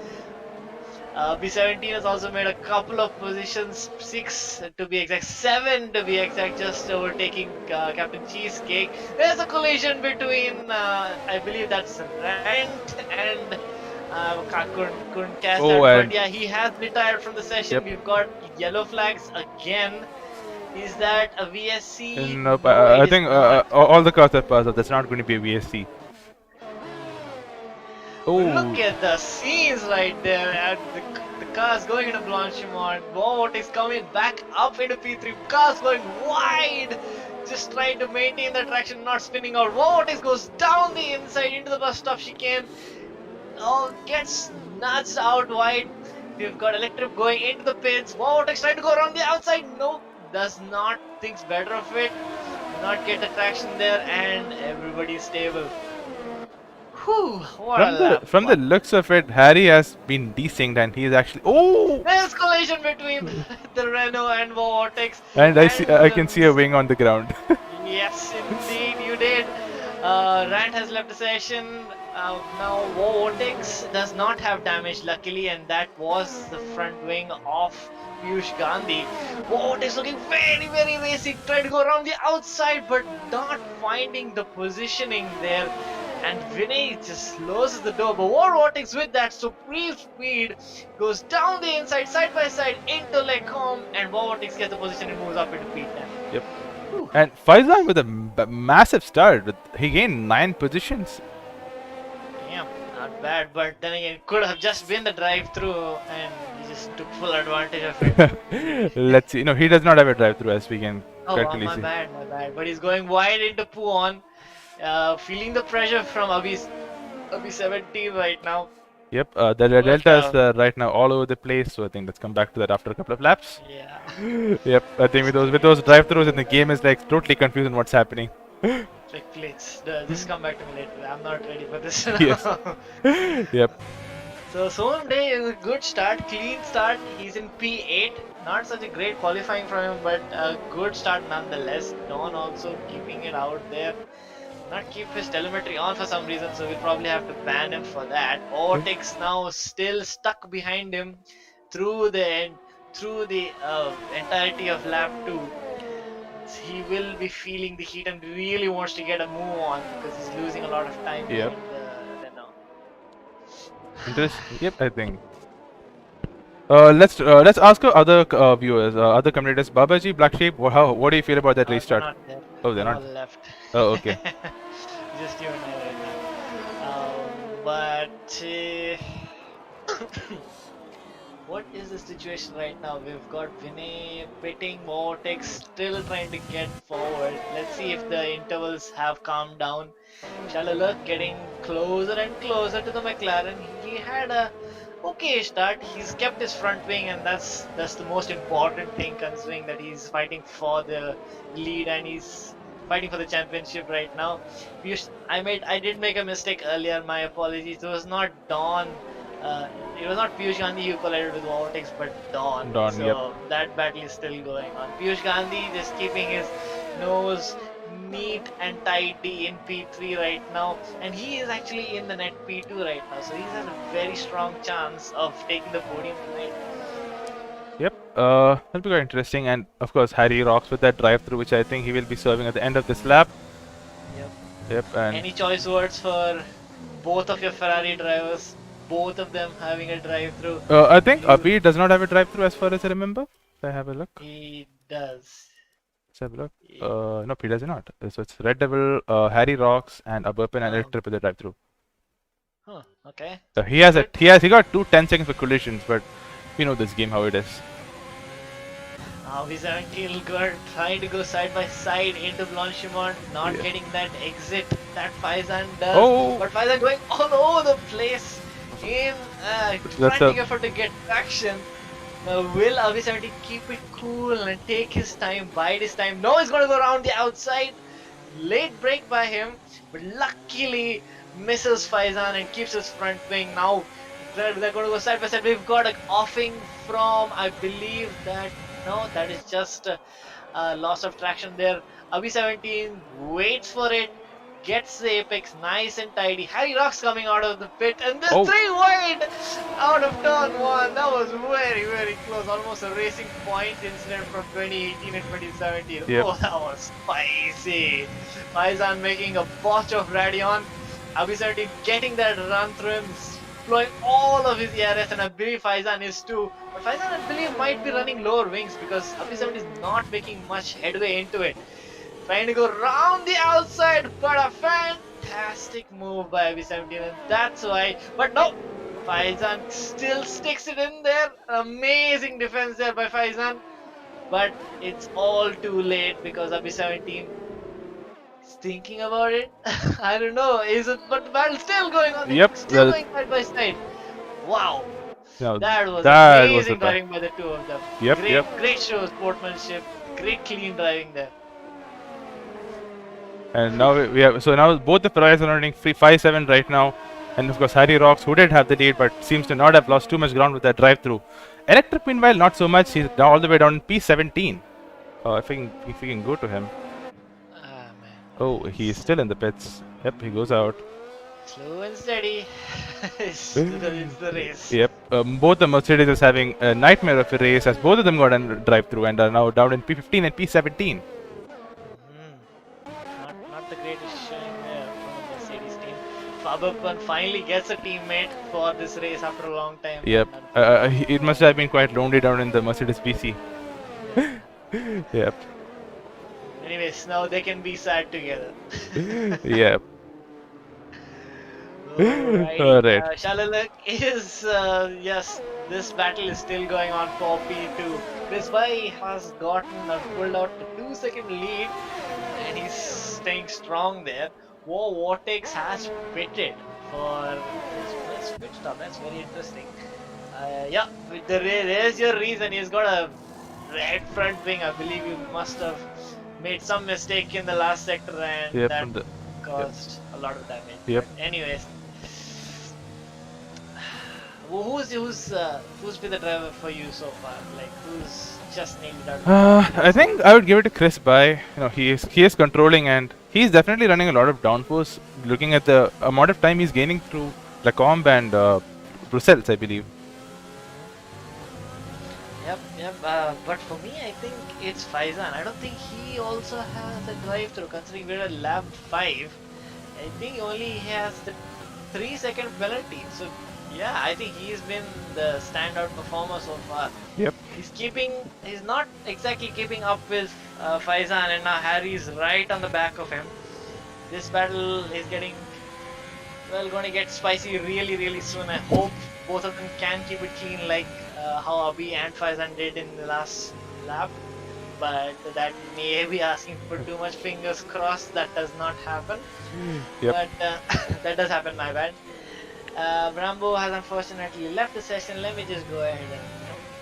B17 has also made a couple of positions, 6 to be exact, 7 to be exact, just overtaking Captain Cheesecake. There's a collision between, I believe that's Rent and couldn't catch that, but yeah, he has retired from the session. We've got yellow flags again, Is that a VSC? Nope, No, it I is think not. all the cars are passed up. That's not going to be a VSC. But Oh, look at the scenes right there, and the cars going into Blanchimont. What is coming back up into P3? Cars going wide, just trying to maintain the traction, not spinning out. What goes down the inside into the bus stop chicane. Oh, gets nudged out wide. We've got Electric going into the pits. Vortex trying to go around the outside. No, does not. Thinks better of it. Does not get the traction there, and everybody's stable. Whew, what a lap. from the looks of it, Harry has been desync and he's actually There's collision between the Renault and Vortex. and I And can see a wing on the ground. yes, indeed, you did. Rant has left the session. Now Vortex does not have damage, luckily, and that was the front wing of Piyush Gandhi. Vortex looking very, very racing, trying to go around the outside, but not finding the positioning there. And Vinay just closes the door. But Vortex with that supreme speed goes down the inside, side by side into Lecom, and Vortex gets the position and moves up into P10. Yep. And Faizan with a massive start. He gained 9 positions. Yeah, not bad, but then again, could have just been the drive-through, and he just took full advantage of it. Let's see. No, he does not have a drive-through, as we can Oh, correctly my see. bad, my bad. But he's going wide into Puon, feeling the pressure from Abhi 17 right now. Yep, the delta is right now all over the place, so I think let's come back to that after a couple of laps. Yeah. Yep, I think with those drive-throughs and the game is like totally confused on what's happening. Like, please, just come back to me later. I'm not ready for this. Yes. Yep. So Someday is a good start, clean start. He's in P8. Not such a great qualifying from him, but a good start nonetheless. Don also keeping it out there. Not keep his telemetry on for some reason, so we'll probably have to ban him for that. Vortex now still stuck behind him through the entirety of lap 2. He will be feeling the heat and really wants to get a move on because he's losing a lot of time Yep. behind the Renault. Interesting. Yep, I think. Let's ask our other viewers, other commentators. Babaji, Black Sheep, what do you feel about that restart? Not there. Oh, they're They're not. all left. Oh, okay. Just you and I right now. What is the situation right now? We've got Vinay pitting, Vortex still trying to get forward. Let's see if the intervals have calmed down. Shalala getting closer and closer to the McLaren. He had a okay start. He's kept his front wing, and that's the most important thing, considering that he's fighting for the lead and he's fighting for the championship right now. I did make a mistake earlier. My apologies. It was not Dawn. It was not Piyush Gandhi who collided with Vortex, but Dawn. So yep. that battle is still going on. Piyush Gandhi just keeping his nose neat and tidy in P3 right now, and he is actually in the net P2 right now, so he has a very strong chance of taking the podium tonight. Yep, that'll be quite interesting, and of course Harry rocks with that drive-through, which I think he will be serving at the end of this lap. Yep, and any choice words for both of your Ferrari drivers? Both of them having a drive-through. I think Abhi does not have a drive-through as far as I remember. If I have a look. He does. Let's have a look. No, he does not. So it's Red Devil, Harry Rocks, and Aburpin and Electric with the drive-through. Huh. Okay. He got 2 10-second for collisions, but we know this game how it is. He's trying to go side by side into Blanchimont, not getting that exit that Faizan does. Oh. But Faizan going all over the place in frantic effort to get traction. Will Abhi keep it cool and take his time, bide his time? No, he's going to go around the outside. Late break by him, but luckily misses Faizan and keeps his front wing. Now they're going to go side by side. We've got an offing from, I believe that, no, that is just a loss of traction there. Abhi 17 waits for it, gets the apex nice and tidy. Harry Rocks coming out of the pit, and this 3 wide out of turn 1. That was very, very close. Almost a racing point incident from 2018 and 2017. Yep. Oh, that was spicy. Faizan making a botch of Radion. Abhi 17 getting that run through him. deploying all of his ERS, and I believe Faizan is too. But Faizan, I believe, might be running lower wings because AB7 is not making much headway into it. Trying to go round the outside, but a fantastic move by AB17, and that's why. But no, Faizan still sticks it in there. Amazing defense there by Faizan, but it's all too late because AB17 is thinking about it. I don't know, is it? But the battle's still going on. They're Yep. still going side by side. Wow, Now that was that was the amazing time. driving by the two of them. Yep. Yep. Great show of sportsmanship. Great clean driving there. And now we have, so now both the Ferraris are running 5-7 right now, and of course Harry Rocks, who did have the lead but seems to not have lost too much ground with that drive-through. Electric, meanwhile, not so much. He's down all the way down in P17. If we can go to him. Ah man. Oh, he's still in the pits. Yep, he goes out. Slow and steady. it's the race. Yep. Both the Mercedes is having a nightmare of a race as both of them got a drive-through and are now down in P15 and P17. Not the greatest showing there from the Mercedes team. Faberpan finally gets a teammate for this race after a long time. Yep. It must have been quite lonely down in the Mercedes PC. Yep. Anyways, now they can be sad together. Yep. Alrighty. Alright. Shalalak is, yes, this battle is still going on for P2. Chris Bhai has pulled out the 2-second lead and he's staying strong there. Vortex has pitted for his first pit stop. That's very interesting. Yeah, there's your reason. He's got a red front wing. I believe he must have made some mistake in the last sector and Yep, that caused a lot of damage. Yep. But anyways, who's been the driver for you so far? Like who's just nailed it out? I think I would give it to Chris Bhai. You know, he is controlling and he's definitely running a lot of downforce. Looking at the amount of time he's gaining through Lacombe and Brussels, I believe. Yep. But for me, I think it's Faizan. I don't think he also has a drive-through. Considering we're at lap 5, I think only he has the 3-second penalty. So yeah, I think he's been the standout performer so far. Yep. He's not exactly keeping up with Faizan, and now Harry's right on the back of him. This battle is going to get spicy really soon. I hope both of them can keep it clean like how Abhi and Faizan did in the last lap. But that may be asking for too much. Fingers crossed that does not happen. Yep. But that does happen, my bad. Rambo has unfortunately left the session. Let me just go ahead and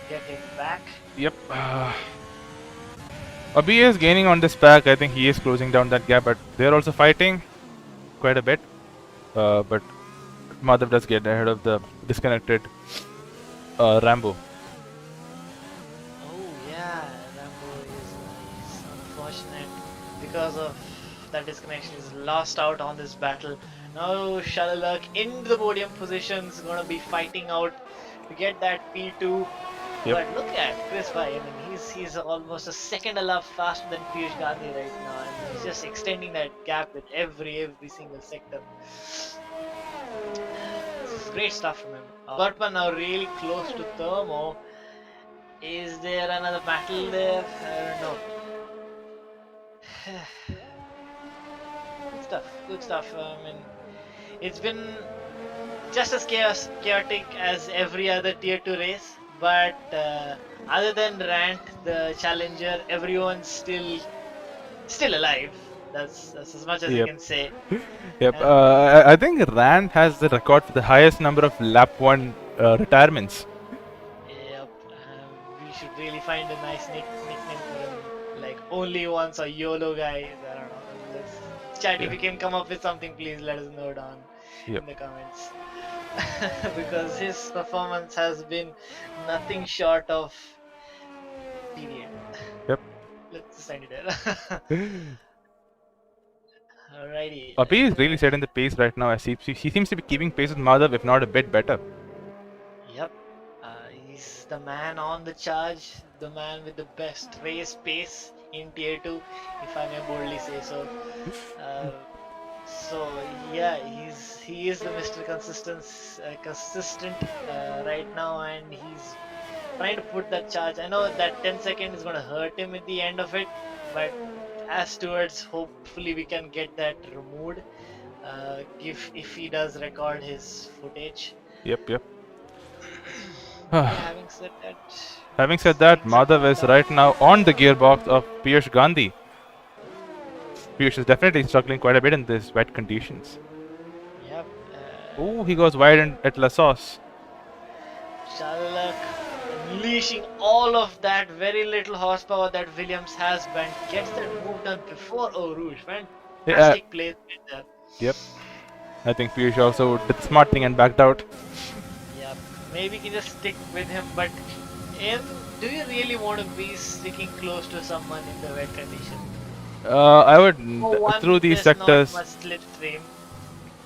get him back. Yep. Abhi is gaining on this pack. I think he is closing down that gap, but they're also fighting quite a bit. But Madhav does get ahead of the disconnected Rambo. Oh yeah, Rambo is unfortunate because of that disconnection. He's lost out on this battle. Now Shalalak in the podium position is gonna be fighting out to get that P2. Yep. But look at Chris Bhai. I mean, he's almost a second a lap faster than Piyush Gandhi right now, and he's just extending that gap with every single sector. This is great stuff from him. Bartman now really close to Thermo. Is there another battle there? I don't know. Good stuff. I mean, it's been just as chaotic as every other tier 2 race, but other than Rant, the challenger, everyone's still alive. That's as much as you Yep. can say. Yep. I think Rand has the record for the highest number of lap 1 retirements. Yep. We should really find a nice nickname for him, like only once or YOLO guy. I don't know. Let's chat if you can come up with something. Please let us know down in the comments. Because his performance has been nothing short of period. Yep. Let's just end it there. Alrighty. Abhi is really setting the pace right now as he seems to be keeping pace with Madhav, if not a bit better. Yep. He's the man on the charge, the man with the best race pace in tier 2, if I may boldly say so. So yeah, he is the Mr. Consistent right now, and he's trying to put that charge. I know that 10 seconds is gonna hurt him at the end of it, but as towards hopefully we can get that removed. If he does record his footage. Yep, yep. But yeah, having said that, Having said it's that, things are Madhav is right now on the gearbox of Piyush Gandhi. Piyush is definitely struggling quite a bit in these wet conditions. Yep. Oh, he goes wide at La Sauce. Shalak unleashing all of that very little horsepower that Williams has, but gets that move done before Rouge. Yeah, Fantastic placement there. yep. I think Piyush also did the smart thing and backed out. Yep. Maybe you can just stick with him, but do you really want to be sticking close to someone in the wet condition? I would For one, through these there's not sectors. much slipstream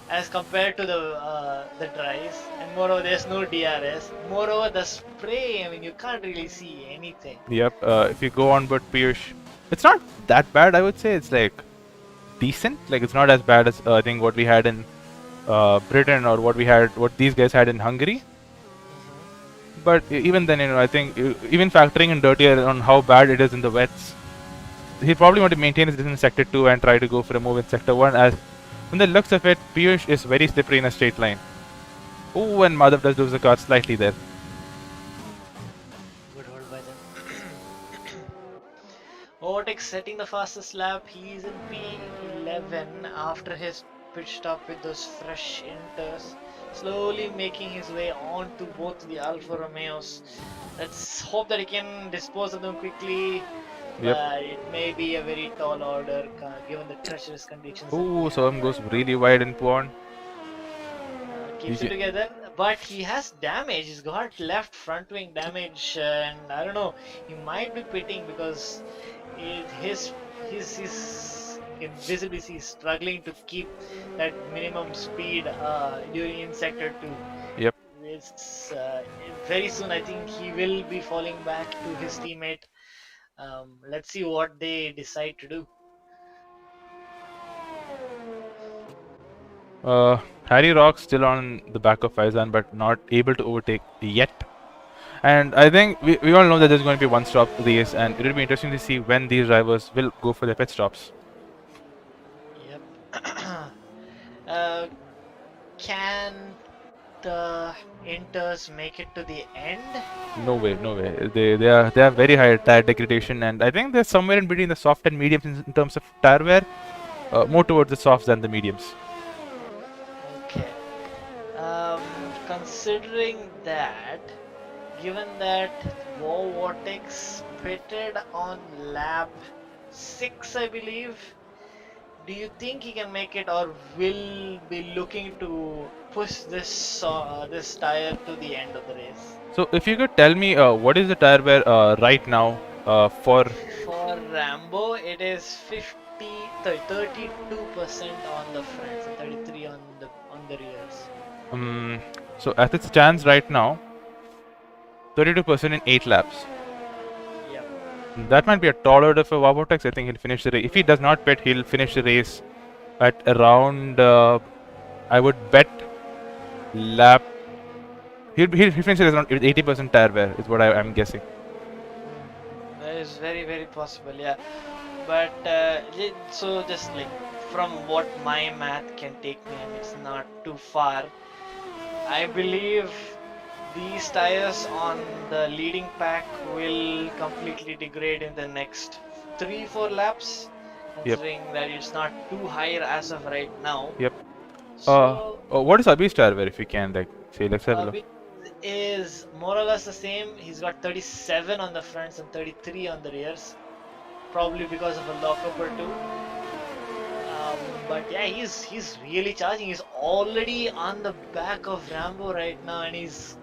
as compared to the dries, and moreover, there's no DRS. Moreover, the spray. I mean, you can't really see anything. Yep. If you go on, but Piyush, it's not that bad. I would say it's like decent. Like it's not as bad as I think what we had in Britain or what these guys had in Hungary. But even then, I think even factoring in dirtier on how bad it is in the wets, he probably want to maintain his distance in Sector 2 and try to go for a move in Sector 1. As from the looks of it, Piyush is very slippery in a straight line. Oh, and Madhav does lose the car slightly there. Good hold by them. Overtake setting the fastest lap. He's in P11 after his pit stop with those fresh inters. Slowly making his way on to both the Alfa Romeos. Let's hope that he can dispose of them quickly. Yep. But it may be a very tall order given the treacherous conditions. Oh, Soham goes really wide in Puan. Keeps it together, but he has damage. He's got left front wing damage, and I don't know. He might be pitting because he's invisibly he's struggling to keep that minimum speed during in sector 2. Yep. It's very soon. I think he will be falling back to his teammate. Let's see what they decide to do. Harry Rock still on the back of Faizan, but not able to overtake yet. And I think we all know that there's going to be one stop race, and it'll be interesting to see when these drivers will go for their pit stops. Yep. Can the Inters make it to the end? No way, no way. They are very high tire degradation, and I think they're somewhere in between the soft and mediums in terms of tire wear, more towards the softs than the mediums. Okay. Considering that, given that War Vortex pitted on lap 6, I believe, do you think he can make it, or will be looking to push this this tire to the end of the race? So if you could tell me what is the tire wear right now for Rambo, it is 32% on the fronts and 33 on the rears. so as it stands right now, 32% in 8 laps. Yep. That might be a tall order for Wabotex. I think he'll finish the race. If he does not pit, he'll finish the race at around, I would bet, lap. He'll finish it around 80% tire wear, is what I'm guessing. That is very possible, yeah. But so just like from what my math can take me, and it's not too far, I believe these tires on the leading pack will completely degrade in the next 3-4 laps, considering that it's not too high as of right now. Yep. So What is Abhi's tire wear, if you can, like, say, let's have a look. Abhi is more or less the same. He's got 37 on the fronts and 33 on the rears, probably because of a lockup or two. But yeah, he's really charging. He's already on the back of Rambo right now, and he's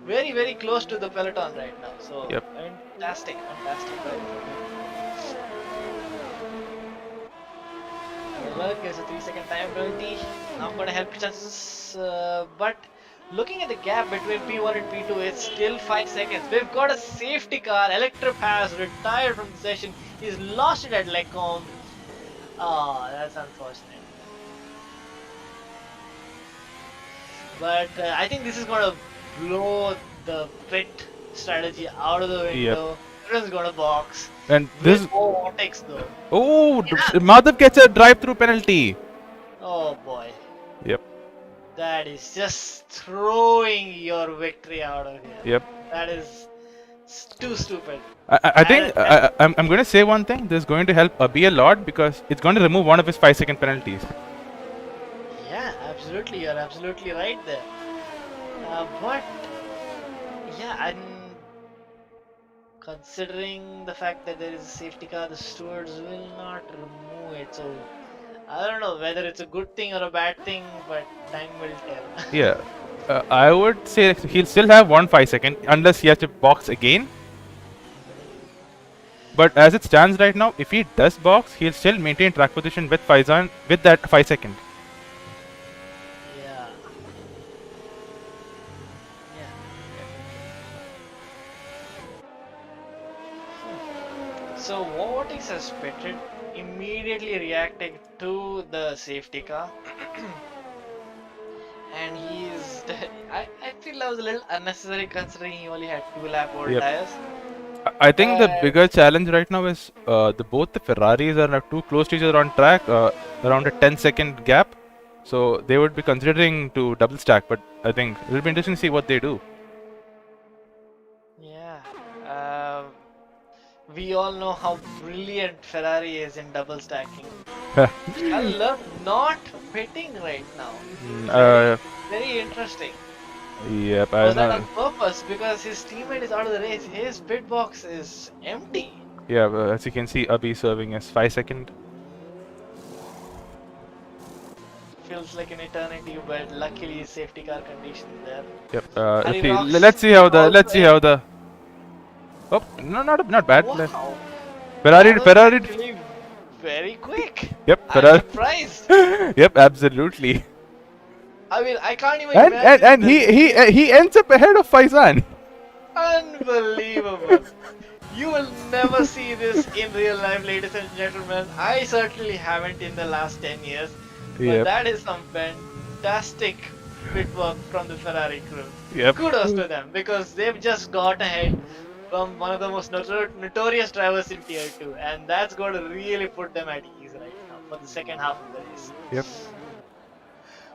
very close to the peloton right now. So Yep. fantastic driving from him. Look, there's a 3-second time penalty. Not gonna help your chances, but looking at the gap between P1 and P2, it's still 5 seconds. We've got a safety car. Electrip has retired from the session. He's lost it at Lecombe. Oh, that's unfortunate. But I think this is gonna blow the pit strategy out of the window. Everyone's gonna box. And Will this. go Vortex though. Oh, Yeah. Madhav gets a drive-through penalty. Oh boy. Yep. That is just throwing your victory out of here. Yep. That is too stupid. I think I'm going to say one thing. This is going to help Abhi a lot because it's going to remove one of his 5-second penalties. Yeah, absolutely. You're absolutely right there. But yeah, and considering the fact that there is a safety car, the stewards will not remove it. So I don't know whether it's a good thing or a bad thing, but time will tell. Yeah. I would say he'll still have 1 5 second unless he has to box again. But as it stands right now, if he does box, he'll still maintain track position with Faizan with that 5 second. Yeah. Yeah. So Vortex has pitted, immediately reacting to the safety car. And he's. I feel that was a little unnecessary considering he only had 2-lap old Yep. tires. I think the bigger challenge right now is both the Ferraris are now too close to each other on track, around a 10-second gap. So they would be considering to double stack, but I think it'll be interesting to see what they do. Yeah. We all know how brilliant Ferrari is in double stacking. I love not pitting right now. Very interesting. Yep, Was that on purpose? Because his teammate is out of the race. His pit box is empty. Yeah, as you can see, Abhi serving as 5 second. Feels like an eternity, but luckily safety car conditions there. Yep. Harry Rocks Let's see how the also Oh, no, not bad. Wow. Ferrari. Actually very quick. Yep, I'm Ferrari. surprised. Yep, absolutely. I mean, I can't even imagine. And he ends up ahead of Faizan. Unbelievable. You will never see this in real life, ladies and gentlemen. I certainly haven't in the last 10 years. But Yep. that is some fantastic pit work from the Ferrari crew. Yep. Kudos to them because they've just got ahead from one of the most notorious drivers in Tier 2, and that's going to really put them at ease right now for the second half of the race. Yep.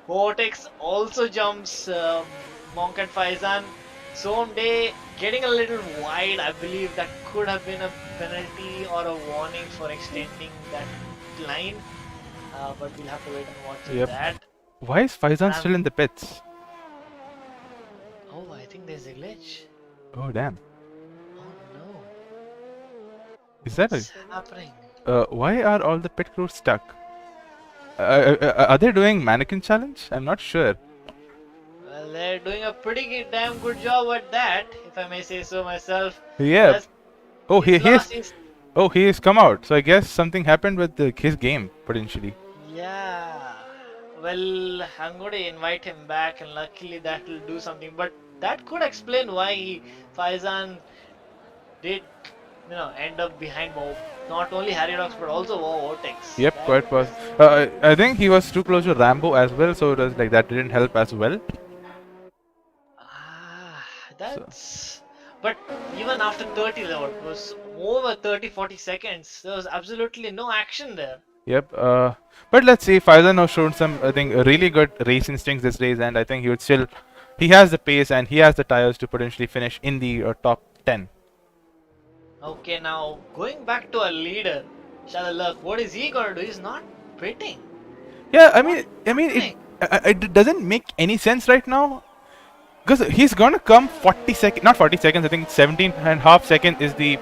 Vortex also jumps Monk and Faizan. Zone Day getting a little wide. I believe that could have been a penalty or a warning for extending that line. But we'll have to wait and watch Yep. that. Why is Faizan still in the pits? Oh, I think there's a glitch. Oh, damn. Oh no. Is that What's happening? why are all the pit crews stuck? Are they doing mannequin challenge? I'm not sure. Well, they're doing a pretty damn good job at that, if I may say so myself. Yeah. That's- Oh, he's lost his- he's come out. So I guess something happened with his game potentially. Yeah. Well, I'm going to invite him back, and luckily that will do something. But that could explain why Faizan did, end up behind not only Harry Rocks but also Vortex. Yep, That quite was- possible. I think he was too close to Rambo as well, so it was like that didn't help as well. That's. But even after 30, though, it was over 30-40 seconds. There was absolutely no action there. Yep. But let's see. Faizan has shown some, I think, really good race instincts this race, and I think he has the pace and he has the tires to potentially finish in the top 10. Okay, now going back to our leader, Shadalak, what is he gonna do? He's not pitting. Yeah, I mean, it doesn't make any sense right now. Because he's gonna come 40 seconds, not 40 seconds, I think 17.5 seconds is the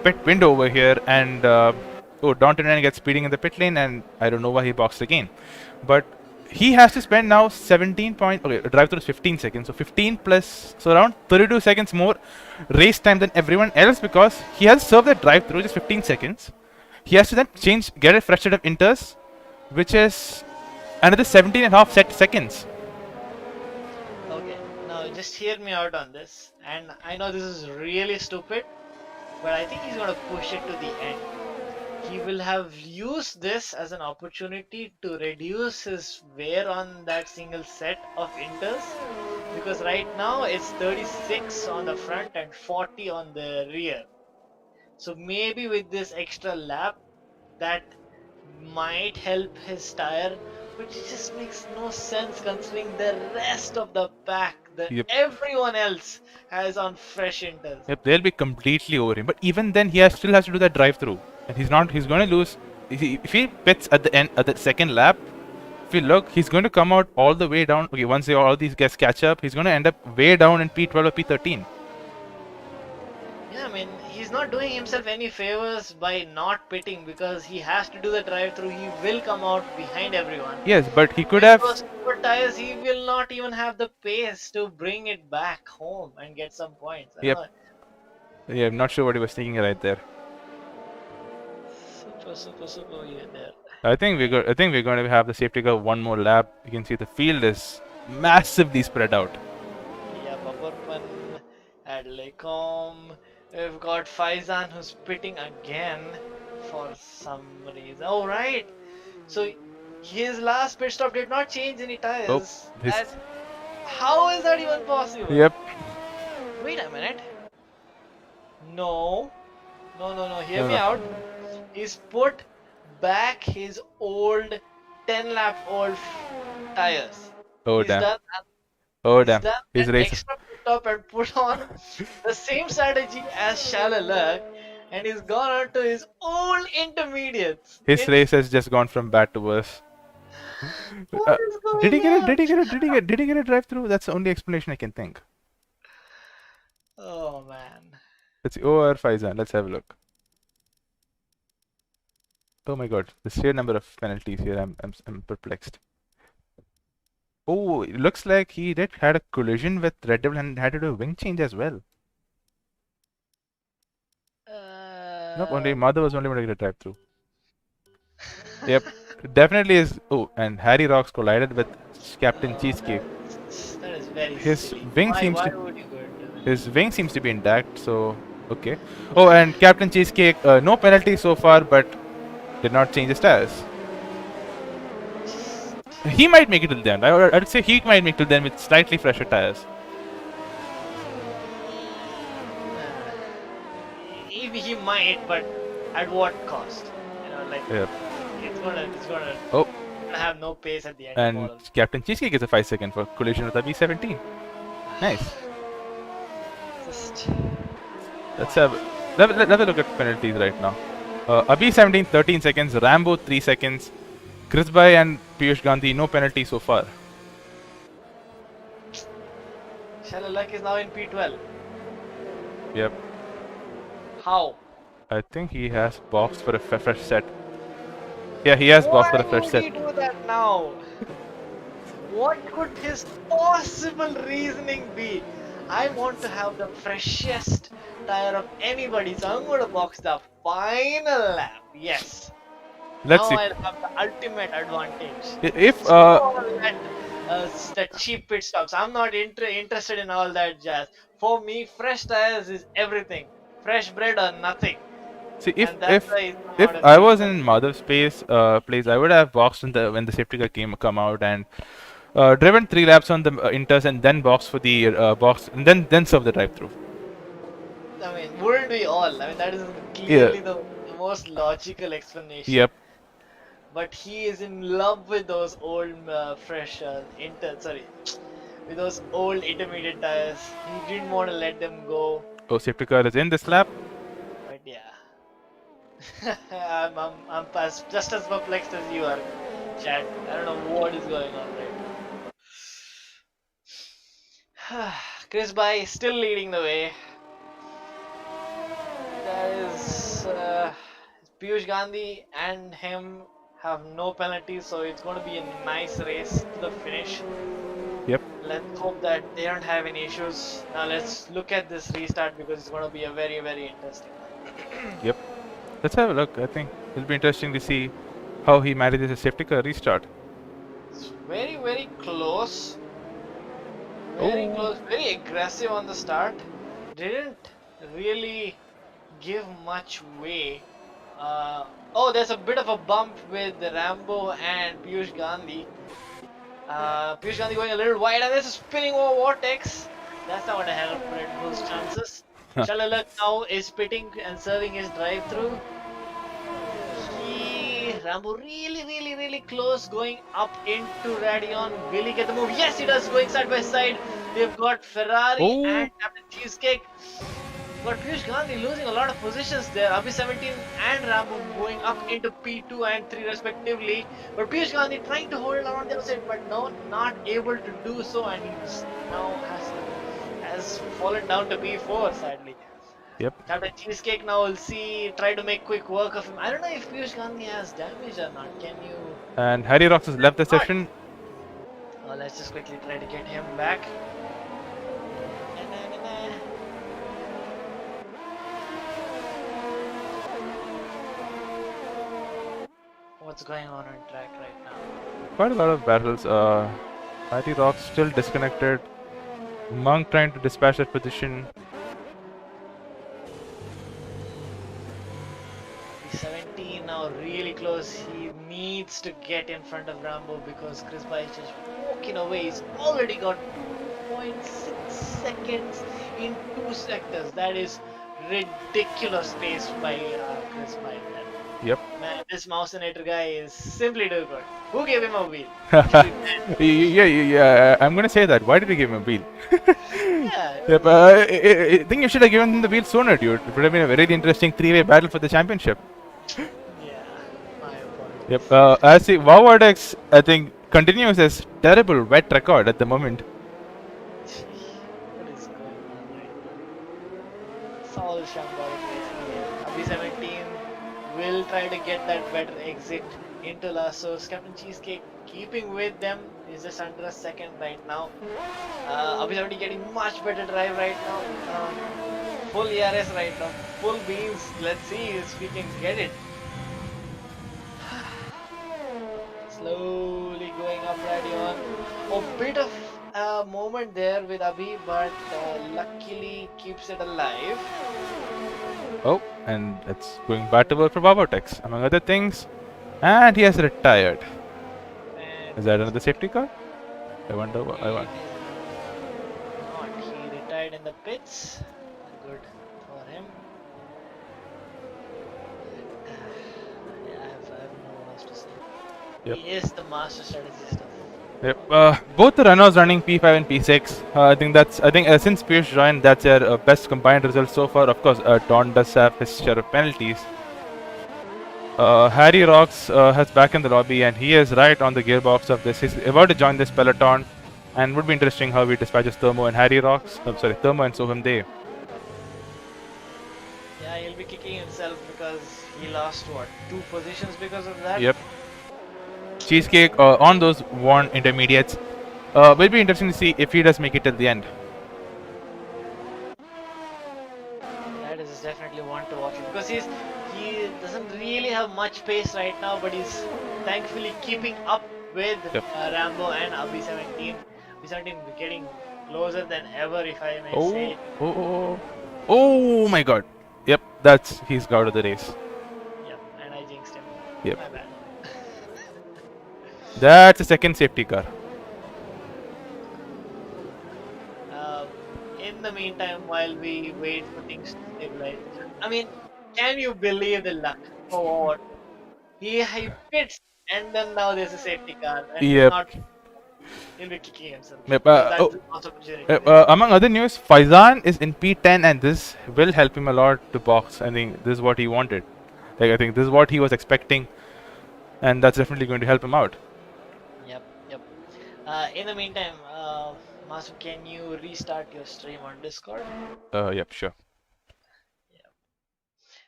pit window over here, and Don gets speeding in the pit lane, and I don't know why he boxed again. But he has to spend now drive through is 15 seconds, so 15 plus, so around 32 seconds more race time than everyone else because he has served that drive through just 15 seconds. He has to then get a fresh set of inters, which is another 17.5 seconds. Okay, now just hear me out on this. And I know this is really stupid, but I think he's gonna push it to the end. he will have used this as an opportunity to reduce his wear on that single set of inters, because right now it's 36 on the front and 40 on the rear. So maybe with this extra lap, that might help his tire, but it just makes no sense considering the rest of the pack, the Yep. everyone else has on fresh inters. Yep, they'll be completely over him. But even then, still has to do that drive-through, and he's not. He's going to lose. If he pits at the end at the second lap, if you look, he's going to come out all the way down. Okay, once all these guys catch up, he's going to end up way down in P12 or P13. Yeah, I mean, he's not doing himself any favors by not pitting, because he has to do the drive through. He will come out behind everyone. Yes, but he could With have. those super tires, he will not even have the pace to bring it back home and get some points. I Yep. don't know. Yeah, I'm not sure what he was thinking right there. Super weird there. I think we're going to have the safety car one more lap. You can see the field is massively spread out. Yeah, Baburpan, Adlecom. We've got Faizan who's pitting again for some reason. Oh, right. So his last pit stop did not change any tires. Oh, How is that even possible? Yep. Wait a minute. No. Hear No, me no. out. He's put back his old 10 lap old tires. Oh He's damn. done Oh He's damn. done His an race. extra pit stop and put on the same strategy as Shalala, and he's gone on to his old intermediates. His race has just gone from bad to worse. What is going Did he get on? it? Did he get a drive through? That's the only explanation I can think. Oh man. Let's see. OR Faizan. Let's have a look. Oh my god, the sheer number of penalties here. I'm perplexed. Oh, it looks like he had a collision with Red Devil and had to do a wing change as well. Nope, only Mother was only going to get a drive through. Yep, definitely is. Oh, and Harry Rocks collided with Captain Cheesecake. That is very His silly. wing Why seems to would you go into that? his wing seems to be intact. So okay. Oh, and Captain Cheesecake, no penalty so far, but did not change his tires. He might make it till then. I'd say he might make it till then with slightly fresher tires. He might, but at what cost? You know, like Yep. it's gonna Oh, have no pace at the end. and of all of it. Captain Cheesecake is a 5-second for collision with a B17. Nice. Just Let's have a look at penalties right now. Abhi 17, 13 seconds. Rambo 3 seconds. Krisbai and Piyush Gandhi, no penalty so far. Shalalak is now in P12. Yep. How? I think he has boxed for a fresh set. Yeah, he has boxed for a Why fresh would set. he do that now? What could his possible reasoning be? I want to have the freshest tire of anybody, so I'm going to box the final lap. Yes. Let's now see. I'll have the ultimate advantage. If Screw all that cheap pit stops. I'm not interested in all that jazz. For me, fresh tires is everything. Fresh bread or nothing. see And that's why it's come if out of I was P12. in Madhav's place, I would have boxed when the safety car come out and driven 3 laps on the inters and then boxed for the box and then serve the drive through. I mean, wouldn't we all? I mean, that is clearly the most logical explanation. Yep. But he is in love with those old, fresh, with those old intermediate tires. He didn't want to let them go. Oh, safety car is in this lap. But yeah, I'm just as perplexed as you are, chat. I don't know what is going on right now. Chris Bai is still leading the way. That is Piyush Gandhi and him have no penalties, so it's going to be a nice race to the finish. Yep. Let's hope that they don't have any issues. Now let's look at this restart because it's going to be a very interesting one. Yep. Let's have a look. I think it'll be interesting to see how he manages a safety car restart. It's very close. Very close. Very aggressive on the start. Didn't really give much way Oh, there's a bit of a bump with Rambo and Piyush Gandhi. Piyush Gandhi going a little wide, and there's a spinning over Vortex. That's not going to help Red Bull's chances. Shalalak now is pitting and serving his drive through. Rambo really close going up into Radion. Will he get the move? Yes, he does. Going side by side. They've got Ferrari Oh, and Captain Cheesecake. Got Piyush Gandhi losing a lot of positions there. Abhi 17 and Rambo going up into P2 and 3 respectively. But Piyush Gandhi trying to hold it on the outside, but no, not able to do so, and he's now has fallen down to P4 sadly. yep. Captain Cheesecake now will see, try to make quick work of him. I don't know if Piyush Gandhi has damage or not. Can you? And Harry Rocks has left the Not. session. Let's just quickly try to get him back. What's going on track right now? Quite a lot of battles. Harry Rocks still disconnected. Monk trying to dispatch that position. 17 now really close. He needs to get in front of Rambo because Chris Bai is just walking away. He's already got 2.6 seconds in 2 sectors. That is ridiculous pace by Chris Bai. Yep. Man, this Mousinator guy is simply too good. Who gave him a wheel? Yeah. I'm gonna say that. Why did you give him a wheel? Yeah. Yep. I think you should have given him the wheel sooner, dude. It would have been a very interesting three-way battle for the championship. Yeah. My apologies. Yep. As the Vortex, I think, continues his terrible wet record at the moment. What is going on right now? It's all shambolic basically. Abhi 17 will try to get that better exit into Lassos. Captain Cheesecake keeping with them is just under a second right now. Abhi 17 getting much better drive right now. Full ERS right now. Full beans. Let's see if we can get it. Slowly going up Radion. A bit of a moment there with Abhi, but luckily keeps it alive. Oh, and it's going battable for Vortex, among other things. And he has retired. And Is that another safety car? I wonder what I want. not. He retired in the pits. Good for him. Yeah, I have no one else to say. Yep. He is the master strategist of. Yep. Both the runners running P5 and P6. I think since Piyush joined, that's their best combined result so far. Of course, Don does have his share of penalties. Harry Rocks has back in the lobby, and he is right on the gearbox of this. He's about to join this peloton, and would be interesting how he dispatches Thermo and Harry Rocks. Thermo and Soham Day. Yeah, he'll be kicking himself because he lost what, 2 positions because of that. Yep. Cheesecake on those one intermediates. Will be interesting to see if he does make it till the end. That is definitely one to watch because he doesn't really have much pace right now, but he's thankfully keeping up with Yep. Rambo and Abhi 17. Abhi 17 getting closer than ever, if I may say. Oh my God. Yep, he's out of the race. Yep, and I jinxed him. Yep. My bad. That's a second safety car. In the meantime, while we wait for things to stabilize, I mean, can you believe the luck for what? He pits, and then now there's a safety car, and Yep. he'll be kicking himself. Yep. That's the last opportunity. there. Among other news, Faizan is in P10, and this will help him a lot to box. I think this is what he wanted. I think this is what he was expecting, and that's definitely going to help him out. Yep. In the meantime, Masu, can you restart your stream on Discord? Yep, sure.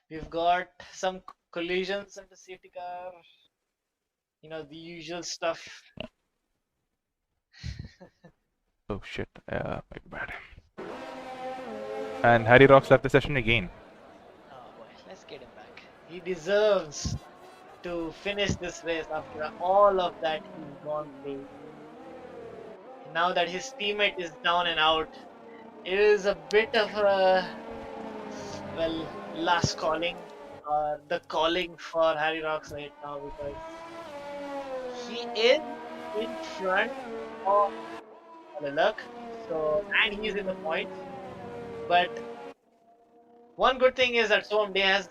We've got some collisions at the safety car. You know, the usual stuff. Oh shit. My bad. And Harry Rocks left the session again. Oh boy, let's get him back. He deserves to finish this race after all of that he's gone through. Now that his teammate is down and out, it is a bit of a, well, last calling. the calling for Harry Rocks right now because he is in front of Luck. So and he's in the points. But one good thing is that Soam Day has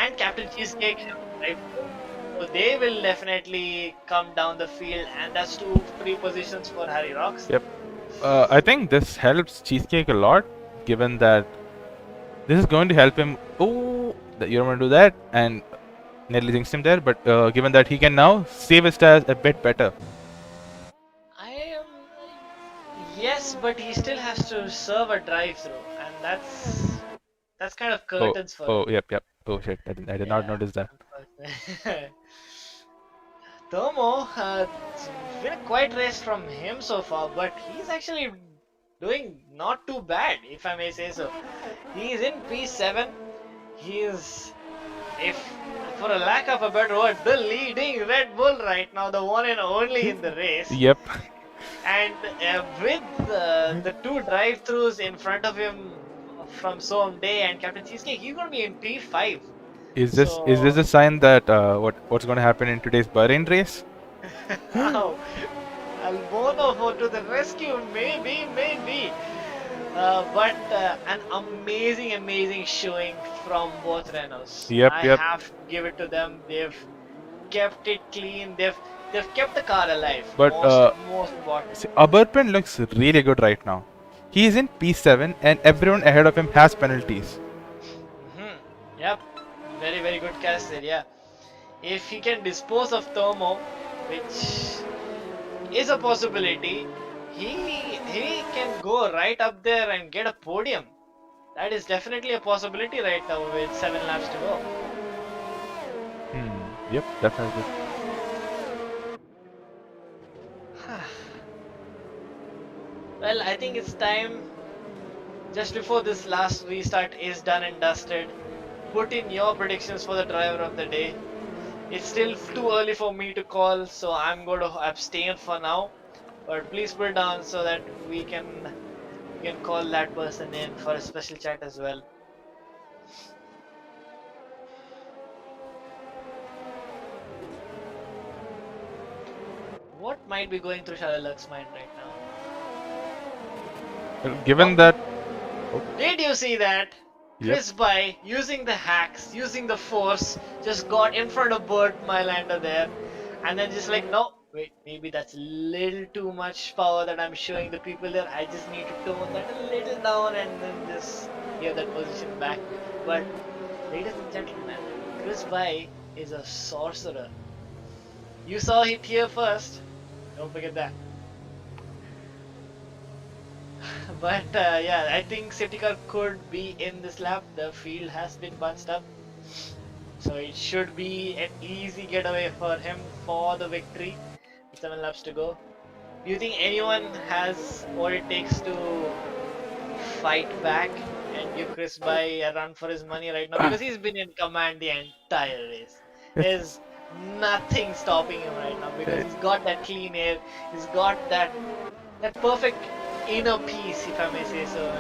and Captain Cheesecake have drive through. So they will definitely come down the field, and that's two free positions for Harry Rocks. Yep. I think this helps Cheesecake a lot, given that this is going to help him. Oh, that you don't want to do that, and nearly jinxed him there. But given that he can now save his stars a bit better. I am yes, but he still has to serve a drive through, and that's kind of Oh, curtains for oh, him. yep. Oh shit, I did not Yeah. notice that. Tomo, it's been a quiet race from him so far, but he's actually doing not too bad, if I may say so. He's in P7. He's, if for a lack of a better word, the leading Red Bull right now, the one and only in the race. Yep. And with the two drive-throughs in front of him from Soam Day and Captain Cheesecake, he's gonna be in P5. Is this So, a sign that what's going to happen in today's Bahrain race? how Albono to the rescue, maybe. But an amazing showing from both Renaults. Yep, I yep. have to give it to them. They've kept it clean. They've kept the car alive. But Most important. see, Aberpin looks really good right now. He is in P7 and everyone ahead of him has penalties. Yep, very good catch there. Yeah, if he can dispose of Tomo, which is a possibility, he can go right up there and get a podium. That is definitely a possibility right now with 7 laps to go. Yep, definitely. Well, I think it's time, just before this last restart is done and dusted, put in your predictions for the driver of the day. It's still too early for me to call, so I'm going to abstain for now. But please put it down so that we can call that person in for a special chat as well. What might be going through Shalilak's mind right now? Well, given that, Did you see that? Yep. Chris By using the hacks, using the force, just got in front of Bert Mylander there, and then just like, no, wait, maybe that's a little too much power that I'm showing the people there. I just need to tone that a little down and then just give that position back. But, ladies and gentlemen, Chris By is a sorcerer. You saw it here first. Don't forget that. But yeah, I think safety car could be in this lap. The field has been bunched up, so it should be an easy getaway for him for the victory. 7 laps to go. Do you think anyone has what it takes to fight back and give Chris By a run for his money right now? Because he's been in command the entire race. There's nothing stopping him right now because he's got that clean air. He's got that perfect inner peace, if I may say so.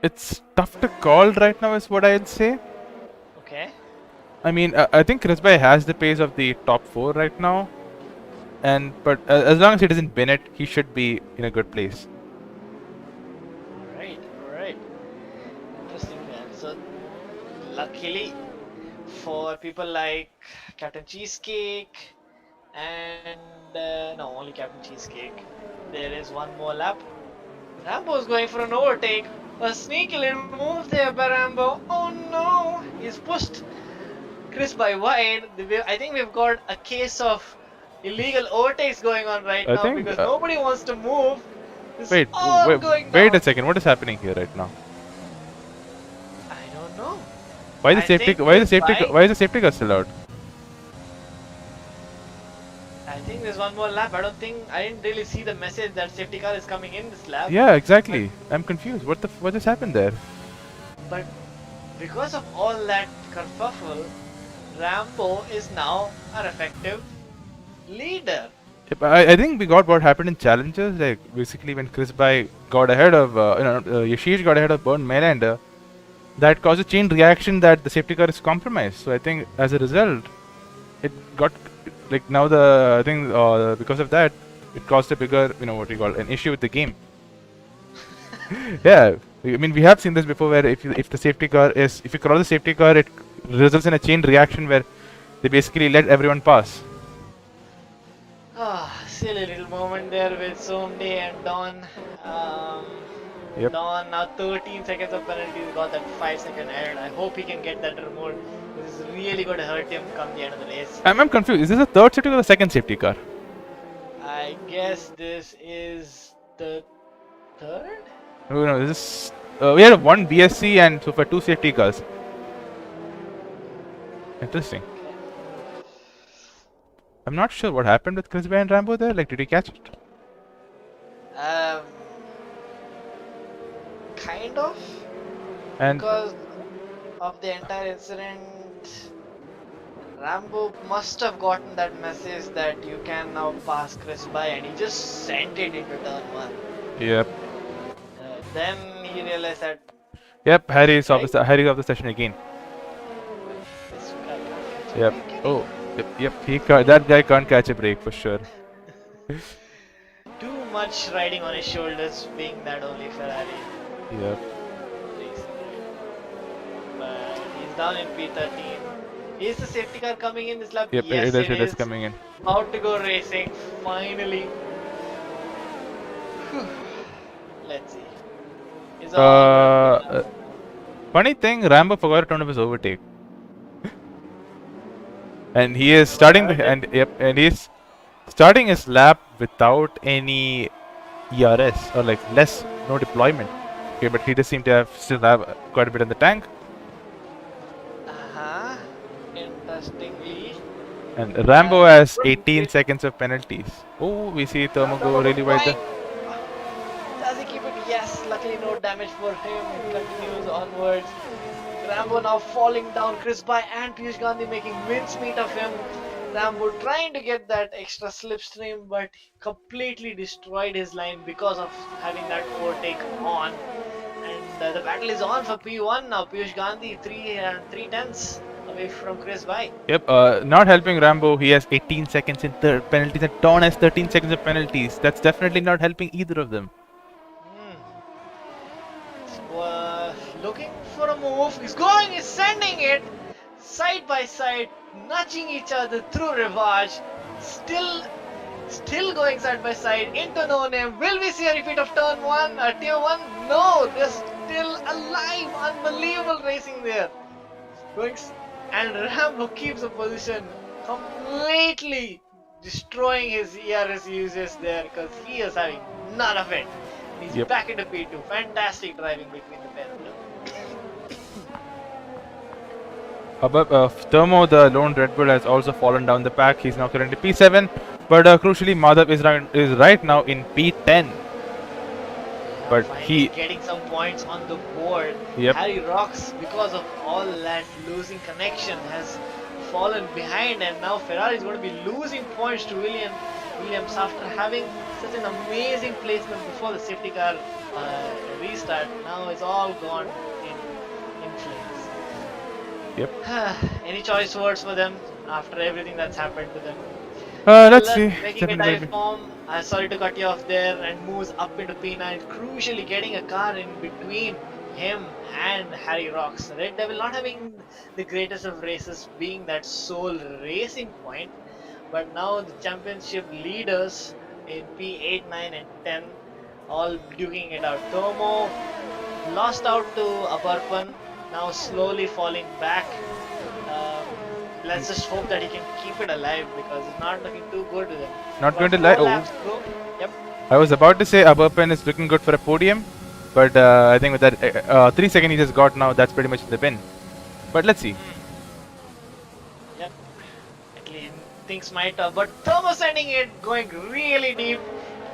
it's tough to call right now, is what I'd say. Okay. I mean, I think Chris Bay has the pace of the top 4 right now, but as long as he doesn't bin it, he should be in a good place. Alright. Interesting man. So, luckily for people like Captain Cheesecake and no, only Captain Cheesecake, there is one more lap. Rambo's going for an overtake. A sneaky little move there by Rambo. Oh no! He's pushed Chris By wide. I think we've got a case of illegal overtakes going on right now because nobody wants to move. Wait a second. What is happening here right now? I don't know. Why is the safety car still out? I think there's one more lap. I didn't really see the message that safety car is coming in this lap. Yeah, exactly. I'm confused. What just happened there? But because of all that kerfuffle, Rambo is now our effective leader. I think we got what happened in challenges. Like basically when Chris By got ahead of Yashish got ahead of Burn Maylander, that caused a chain reaction that the safety car is compromised. So I think as a result, it got like now the I think because of that, it caused a bigger what do you call an issue with the game. Yeah, I mean we have seen this before where if the safety car is if you cross the safety car, it results in a chain reaction where they basically let everyone pass. Ah, silly little moment there with Somde and Don. Um, Yep. Don now 13 seconds of penalty. He got that 5-second error. I hope he can get that removed. This is really going to hurt him come the end of the race. I'm confused. Is this the third safety car or the second safety car? I guess this is the third? No, this is we had one BSC and so far 2 safety cars. Interesting. I'm not sure what happened with Chris Bay and Rambo there. Like, did he catch it? Kind of. And Because of the entire incident, Rambo must have gotten that message that you can now pass Chris by, and he just sent it into turn 1. yep, Then he realized that Harry's off the session again. this guy can't catch a Yep. break, can Oh, yep. That guy can't catch a break for sure. he? Too much riding on his shoulders, being that only Ferrari Yep. racing. But he's down in P13. Is the safety car coming in this lap? Yep. Yes, It is coming in. About to go racing, finally. Let's see. Is all Funny thing, Rambo forgot to turn off his overtake. And he is starting and he's starting his lap without any ERS or like no deployment. Okay, but he does seem to still have quite a bit in the tank. Interestingly. And Rambo has 18 seconds of penalties. Oh, we see Thermo go really wide there. Does he keep it? Yes, luckily no damage for him. He continues onwards. Rambo now falling down. Chris Bai and Piyush Gandhi making mincemeat of him. Rambo trying to get that extra slipstream, but he completely destroyed his line because of having that overtake on. And the battle is on for P1 now. Piyush Gandhi 3/10 away from Chris Bai. Yep, not helping Rambo. He has 18 seconds in penalties, and Ton has 13 seconds of penalties. That's definitely not helping either of them. Looking for a move. He's sending it side by side, nudging each other through Rivage. Still going side by side into no name. Will we see a repeat of turn 1 or tier 1? No, they're still alive. Unbelievable racing there. And Rambo keeps the position, completely destroying his ERS users there because he is having none of it. He's back into P2. Fantastic driving between the pair of them. Thermo, the lone Red Bull, has also fallen down the pack. He's now currently P7, but crucially, Madhav is right now in P10. But he getting some points on the board. Yep. Harry Rocks, because of all that losing connection, has fallen behind, and now Ferrari is going to be losing points to Williams after having such an amazing placement before the safety car restart. Now it's all gone in flames. Yep. Any choice words for them after everything that's happened to them? Let's see. Making a dive bomb. Sorry to cut you off there, and moves up into P9, crucially getting a car in between him and Harry Rocks. Red Devil not having the greatest of races, being that sole racing point, but now the championship leaders in P8, 9 and 10 all duking it out. Tomo lost out to Abarpan, now slowly falling back. Let's just hope that he can keep it alive because it's not looking too good with him. Not going to lie. Yep. I was about to say Abarpan is looking good for a podium, but I think with that 3 seconds he just got now, that's pretty much the win. But let's see. Yep. At least things might have, but Thermo sending it, going really deep,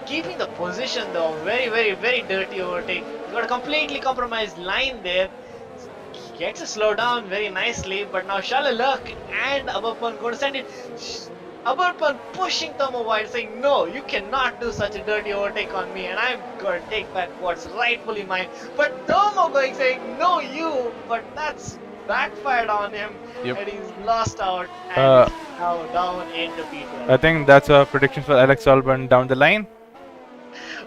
keeping the position though. Very, very, very dirty overtake. He's got a completely compromised line there. He gets a slow down very nicely, but now Shalalook and Abarpan going to send it Abarpan pushing Tomo wide, saying, "No, you cannot do such a dirty overtake on me, and I'm gonna take back what's rightfully mine." But Tomo going saying, "No, you," but that's backfired on him, Yep. and he's lost out and Uh, is now down into I P12. think that's a prediction for Alex Albon down the line.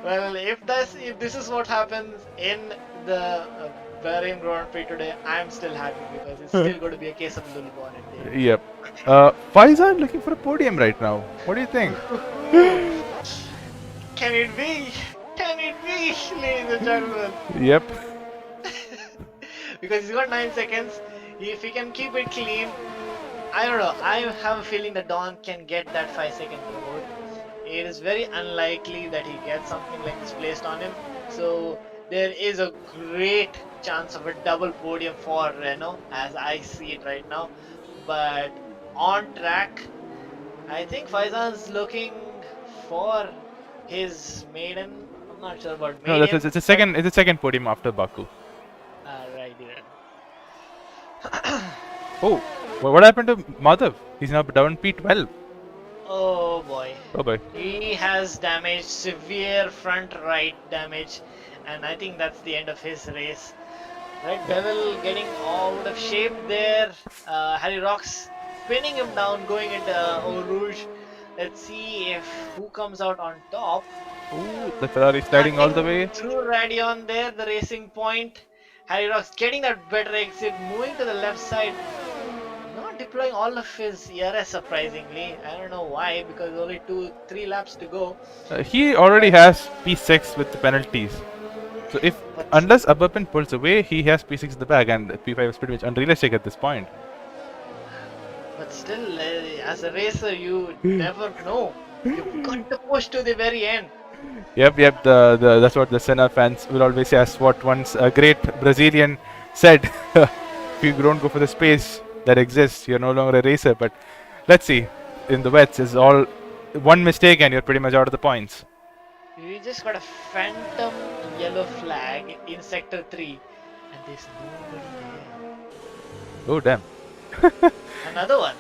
Well, if this is what happens in the Bahrain Grand Prix today, I'm still happy because it's still going to be a case of Lulubon at the end. Yep. Faizan looking for a podium right now. What do you think? Can it be? Can it be, ladies and gentlemen? Yep. Because he's got 9 seconds. If he can keep it clean, I don't know. I have a feeling that Don can get that 5-second reward. It is very unlikely that he gets something like this placed on him. So there is a great chance of a double podium for Renault, as I see it right now. But on track, I think Faizan's looking for his maiden. I'm not sure about No, maiden. it's a second. It's a second podium after Baku. Right then. Oh, what happened to Madhav? He's now down P12. Oh boy. Oh boy. He has damage, severe front right damage, and I think that's the end of his race. Red Devil getting out of shape there. Harry Rocks pinning him down, going into Eau Rouge. Let's see if who comes out on top. Ooh, the Ferrari sliding all the way. Through Radion there, the racing point. Harry Rocks getting that better exit, moving to the left side. Not deploying all of his ERS surprisingly. I don't know why, because only 3 laps to go. He already has P6 with the penalties. So But unless Aberpin pulls away, he has P6 in the bag, and P5 is pretty much unrealistic at this point. But still, as a racer, you never know. You've got to push to the very end. Yep. That's what the Senna fans will always say. As what once a great Brazilian said: "If you don't go for the space that exists, you're no longer a racer." But let's see. In the wets, is all one mistake, and you're pretty much out of the points. We just got a phantom yellow flag in sector 3, and there's nobody there. Oh damn! Another one.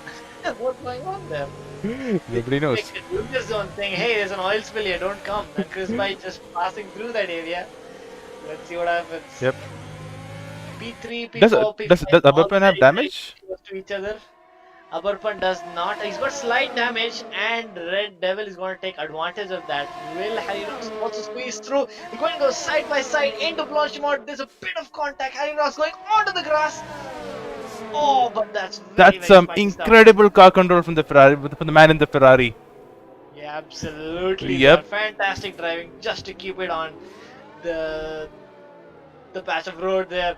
What's going on there? Nobody knows. Like the danger zone saying, "Hey, there's an oil spill here, don't come." And Chris Bike just passing through that area. Let's see what happens. Yep. P3, P4, Does P5. does all Aberpin have very, very damage? close to each other. Aberpan does not. He's got slight damage, and Red Devil is going to take advantage of that. Will Harry Rocks also squeeze through? He's going to go side by side into Blanchimont. There's a bit of contact. Harry Rocks going onto the grass. Oh, but that's very, That's very some spicy stuff. incredible car control from the Ferrari, from the man in the Ferrari. Yeah, absolutely. Yep. Fantastic driving just to keep it on the patch of road there.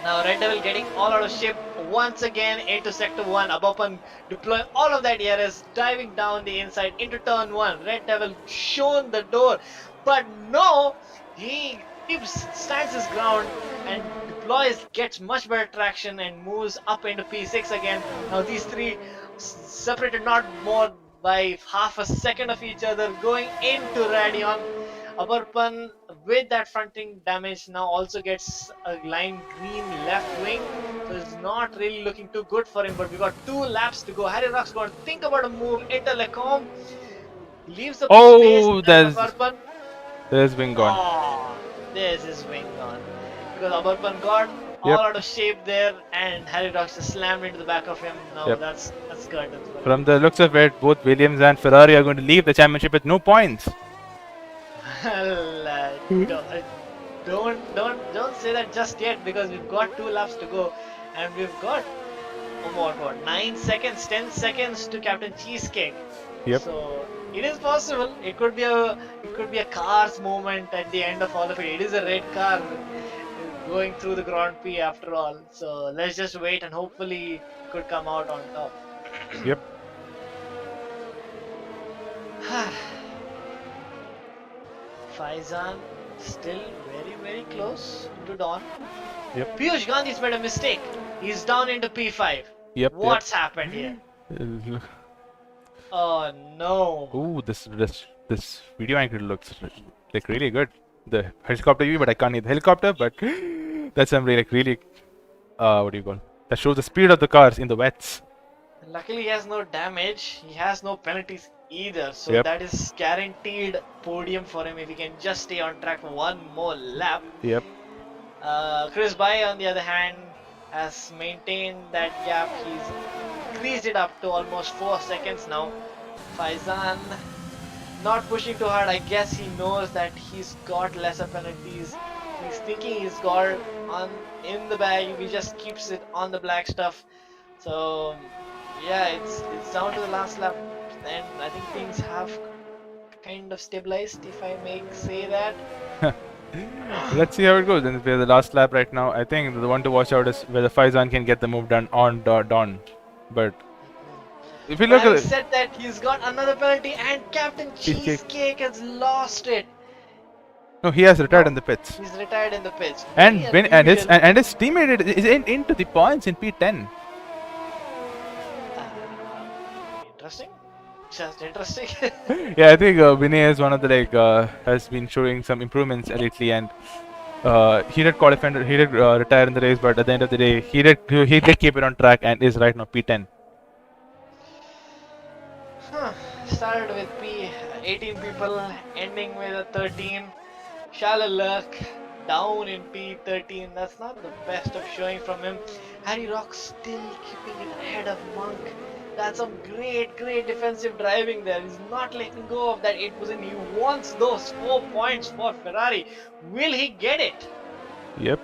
Now Red Devil getting all out of shape once again into sector 1. Abapan deploying all of that ERS, diving down the inside into turn 1. Red Devil shown the door, but no, he stands his ground and deploys, gets much better traction and moves up into P6 again. Now these three separated not more by half a second of each other, going into Radion. Abarpan with that fronting damage now also gets a line green left wing, so it's not really looking too good for him. But we got 2 laps to go. Harry Rock's going to think about a move into Lecombe. Leaves the space. There's wing gone. Oh, there's his wing gone. Because Abarpan got all out of shape there, and Harry Rocks just slammed into the back of him. No, that's good. From the looks of it, both Williams and Ferrari are going to leave the championship with no points. Well, don't say that just yet, because we've got 2 laps to go, and we've got what 9 seconds, 10 seconds to Captain Cheesecake. Yep. So it is possible. It could be a car's moment at the end of all of it. It is a red car going through the Grand Prix after all. So let's just wait and hopefully it could come out on top. Yep. Faizan still very, very close to Dawn. Yep. Piyush Gandhi's made a mistake. He's down into P5. Yep. What's happened here? Oh no. Ooh, this video angle looks like really good. The helicopter view, but I can't see the helicopter. But that's some really what do you call? That shows the speed of the cars in the wets. Luckily, he has no damage. He has no penalties either. So Yep. that is guaranteed podium for him if he can just stay on track for one more lap. Yep. Chris Bai, on the other hand, has maintained that gap. He's increased it up to almost 4 seconds now. Faizan not pushing too hard. I guess he knows that he's got lesser penalties. He's thinking he's got on in the bag. He just keeps it on the black stuff. So yeah, it's down to the last lap, and I think things have kind of stabilized, if I may say that. Let's see how it goes. And we're the last lap right now. I think the one to watch out is whether Faizan can get the move done on Dawn. But if you But look at having it, said that, he's got another penalty, and Captain Cheesecake. Cheesecake has lost it. No, he has retired in No, the pits. he's retired in the pitch. And Very when unusual. and his teammate is into the points in P10. Interesting. Just interesting. Yeah, I think Vinay is one of the has been showing some improvements lately, and he did qualify, he did retire in the race, but at the end of the day, he did keep it on track and is right now P10. Huh. Started with 18 people, ending with a 13. Shallow luck, down in P13. That's not the best of showing from him. Harry Rock still keeping it ahead of Monk. That's some great defensive driving there. He's not letting go of that 8 position. He wants those 4 points for Ferrari. Will he get it? Yep.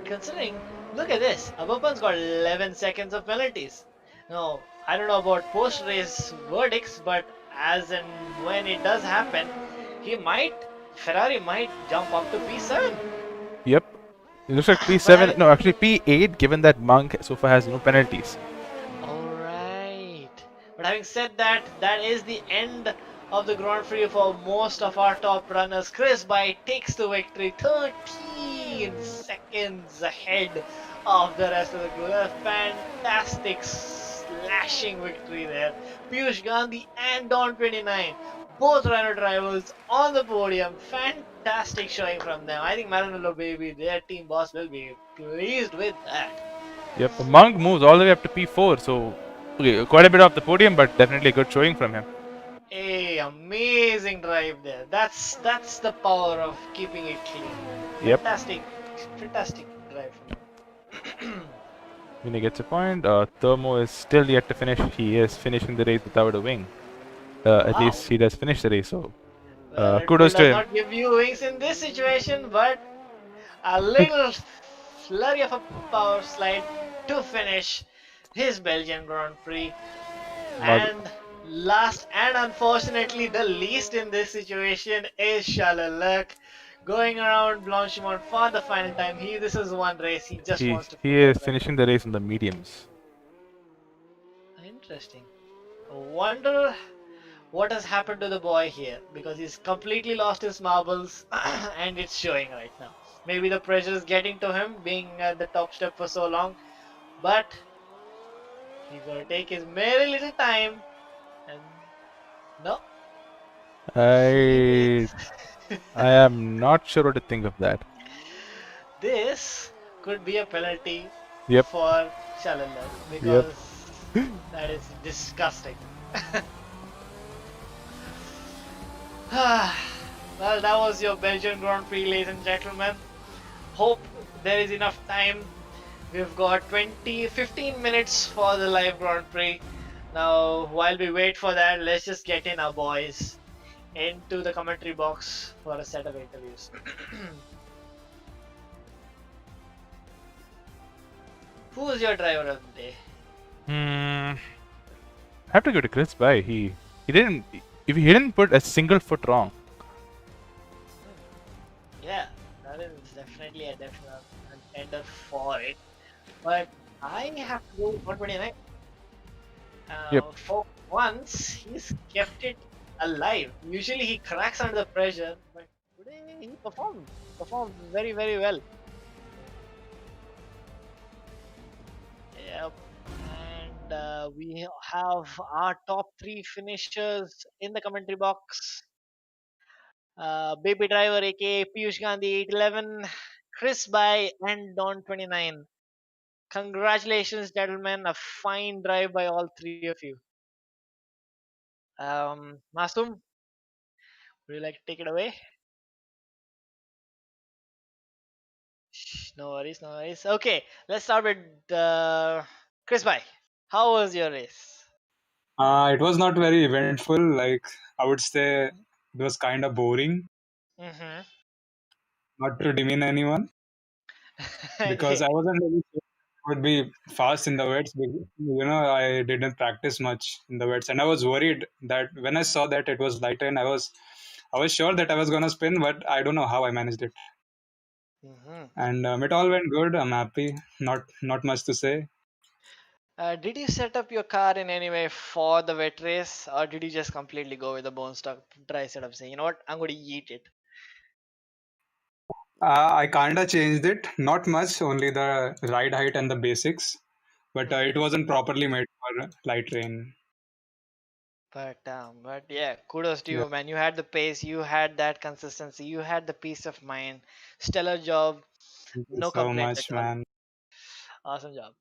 Considering, look at this. Ababan's got 11 seconds of penalties. Now, I don't know about post-race verdicts, but as and when it does happen, Ferrari might jump up to P7. Yep. It looks like But P7. No, actually P8. Given that Monk so far has no penalties. Alright. But having said that, that is the end of the Grand Prix for most of our top runners. Chris Bai takes the victory 13 seconds ahead of the rest of the group. A fantastic slashing victory there. Piyush Gandhi and Don 29, both Rhino drivers on the podium. Fantastic showing from them. I think Maranello Baby, their team boss, will be pleased with that. Yep. Monk moves all the way up to P4, so okay, quite a bit off the podium, but definitely a good showing from him. Hey, amazing drive there. That's the power of keeping it clean. Yep. Fantastic drive from him. Vinay gets a point. Thermo is still yet to finish. He is finishing the race without a wing. At Wow. least he does finish the race, so Well, Red Bull kudos to does him. not give you wings in this situation, but a little flurry of a power slide to finish his Belgian Grand Prix. And last and unfortunately the least in this situation is Charles going around Blanchimont for the final time. This is one race he just He wants to he put is on finishing the race on the mediums. record. Interesting. I wonder what has happened to the boy here, because he's completely lost his marbles and it's showing right now. Maybe the pressure is getting to him being at the top step for so long, but he's gonna take his merry little time. And no, I am not sure what to think of that. this could be a penalty Yep. for Shalala because that is disgusting. Well, that was your Belgian Grand Prix, ladies and gentlemen. Hope there is enough time. We've got 15 minutes for the live Grand Prix. Now, while we wait for that, let's just get in our boys into the commentary box for a set of interviews. Who's your driver of the day? I have to go to Chris Bai. He didn't put a single foot wrong. Yeah, that is definitely a definite contender for it. But I have to go with 129. Yep. For once, he's kept it alive. Usually he cracks under the pressure, but today he performed very well. Yep. And we have our top 3 finishers in the commentary box. Baby Driver aka Piyush Gandhi 811, Chris Bai and Don 29. Congratulations, gentlemen. A fine drive by all three of you. Masum, would you like to take it away? No worries, no worries. Okay, let's start with Chris Bhai. How was your race? It was not very eventful. Like I would say, it was kind of boring. Mm-hmm. Not to demean anyone, because Okay. I wasn't really sure I would be fast in the wets. I didn't practice much in the wets, and I was worried that when I saw that it was lighter, and I was sure that I was gonna spin, but I don't know how I managed it. Mm-hmm. And it all went good. I'm happy. Not much to say. Did you set up your car in any way for the wet race, or did you just completely go with the bone stock dry setup, saying, you know what, I'm going to eat it? I kinda changed it. Not much, only the ride height and the basics, but it Mm-hmm. wasn't properly made for light rain. But yeah, kudos to Yeah, you, man. You had the pace, you had that consistency, you had the peace of mind. Stellar job. thank you No so complaints at much, all. man. Awesome job.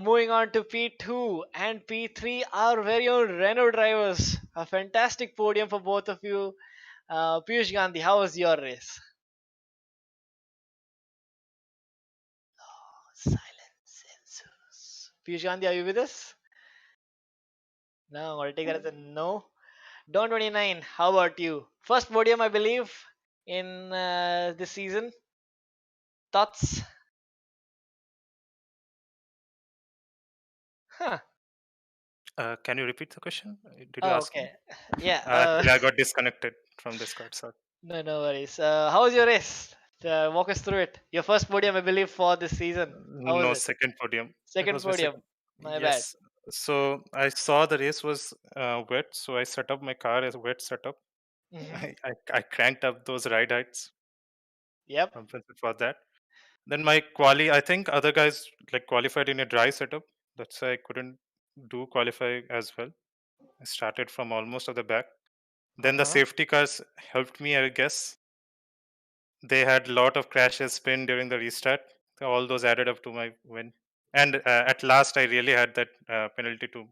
Moving on to P2 and P3, our very own Renault drivers. A fantastic podium for both of you. Piyush Gandhi, how was your race? Silence ensues. Piyush Gandhi, are you with us? No, I'll take that as a no. Don 29, how about you? First podium, I believe, in this season. Thoughts? Huh. Can you repeat the question? Did you Oh, ask me? okay. Yeah. Actually, I got disconnected from Discord. So No worries. How was your race? Walk us through it. Your first podium, I believe, for this season. How was no it? second podium. It Second was my second. podium. My bad. Yes. So I saw the race was wet, so I set up my car as a wet setup. Hmm. I cranked up those ride heights, Yep. compensated for that. Then my quali, I think other guys like qualified in a dry setup. That's why I couldn't do qualify as well. I started from almost at the back. Then the Uh-huh. safety cars helped me, I guess. They had a lot of crashes, spin during the restart. So all those added up to my win. And at last, I really had that penalty to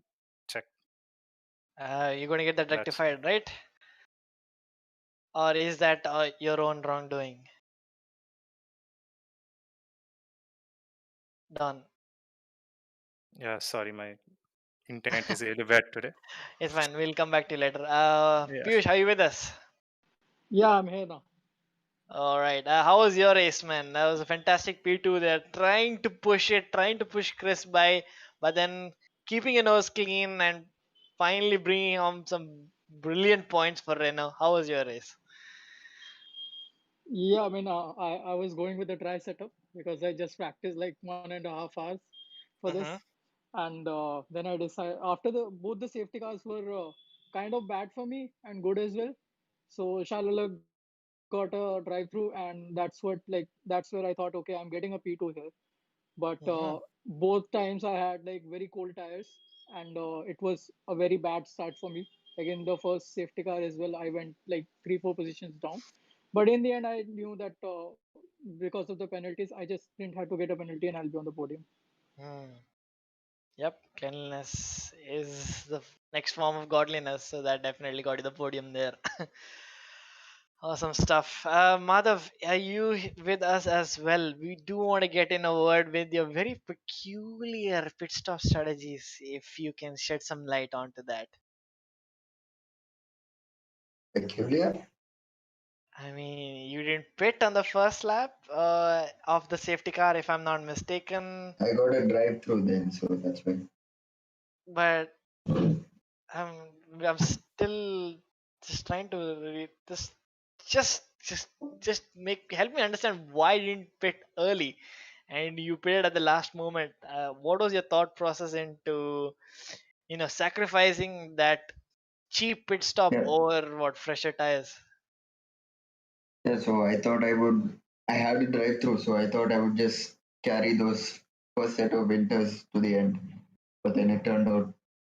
check. You're going to get that That's rectified, right? Or is that your own wrongdoing? Done. yeah. Sorry, my internet is really bad today. It's fine. We'll come back to you later. Yeah. Piyush, are you with us? Yeah, I'm here now. All right. How was your race, man? That was a fantastic P2 there. Trying to push it, trying to push Chris by, but then keeping your nose clean and finally bringing on some brilliant points for Renault. How was your race? Yeah, I was going with the dry setup because I just practiced like 1.5 hours for this, Mm-hmm. and then I decided after the both the safety cars were kind of bad for me and good as well. So Shalala got a drive-through, and that's where I thought, okay, I'm getting a P2 here. But Mm-hmm. both times I had like very cold tires, and it was a very bad start for me. Like in the first safety car as well, I went like 3 4 positions down. But in the end, I knew that because of the penalties, I just didn't have to get a penalty and I'll be on the podium. Hmm. Yep, cleanliness is the next form of godliness, so that definitely got you the podium there. Awesome stuff. Madhav, are you with us as well? We do want to get in a word with your very peculiar pit stop strategies, if you can shed some light onto that. Peculiar. I mean, you didn't pit on the first lap of the safety car, if I'm not mistaken, I got a drive through then, so that's why. but I'm I'm still just trying to just just make help me understand why you didn't pit early and you pitted at the last moment. What was your thought process into sacrificing that cheap pit stop Yeah, over what fresher tires? yeah. So I thought I had a drive through, so I thought I would just carry those first set of winters to the end. But then it turned out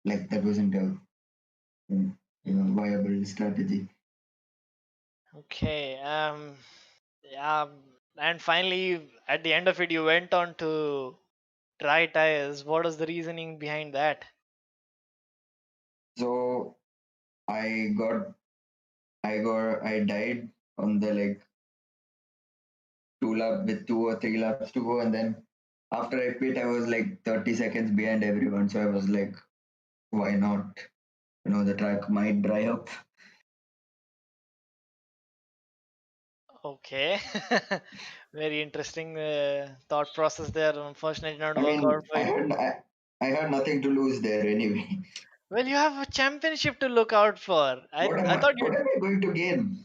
like that wasn't a viable strategy. Okay. Yeah. And finally, at the end of it, you went on to dry tires. What was the reasoning behind that? So I died on the like two lap with 2 or 3 laps to go, and then after I pit, I was like 30 seconds behind everyone. So I was like, why not? The track might dry up. Okay. Very interesting thought process there. Unfortunately, not I work out mean, for you. I had nothing to lose there anyway. Well, you have a championship to look out for. I thought What you. am I going to gain?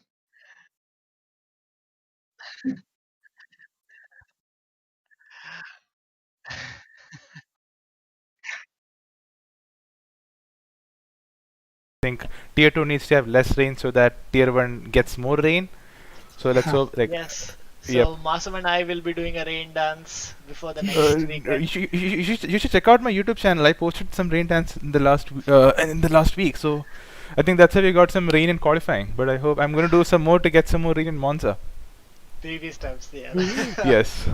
Think tier 2 needs to have less rain so that tier 1 gets more rain. So let's hope, like, Yes. yep. So Masum and I will be doing a rain dance before the Uh, next weekend. you should check out my YouTube channel. I posted some rain dance in the last week. So I think that's how we got some rain in qualifying. But I hope I'm going to do some more to get some more rain in Monza. Previous times, yeah. Yes.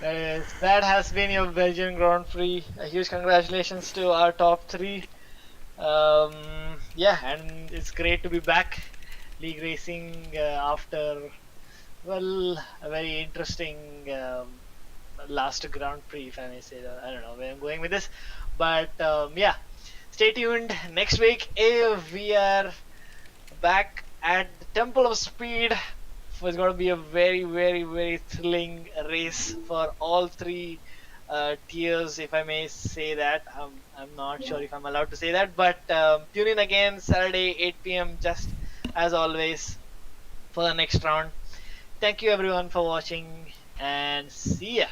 Anyways, that has been your Belgian Grand Prix. A huge congratulations to our top three. Yeah, and it's great to be back league racing after, well, a very interesting last Grand Prix, if I may say that. I don't know where I'm going with this, but yeah, stay tuned. Next week, we are back at the Temple of Speed. It's going to be a very, very, very thrilling race for all three tiers, if I may say that. I'm not sure if I'm allowed to say that, but tune in again Saturday, 8 p.m., just as always, for the next round. Thank you, everyone, for watching, and see ya.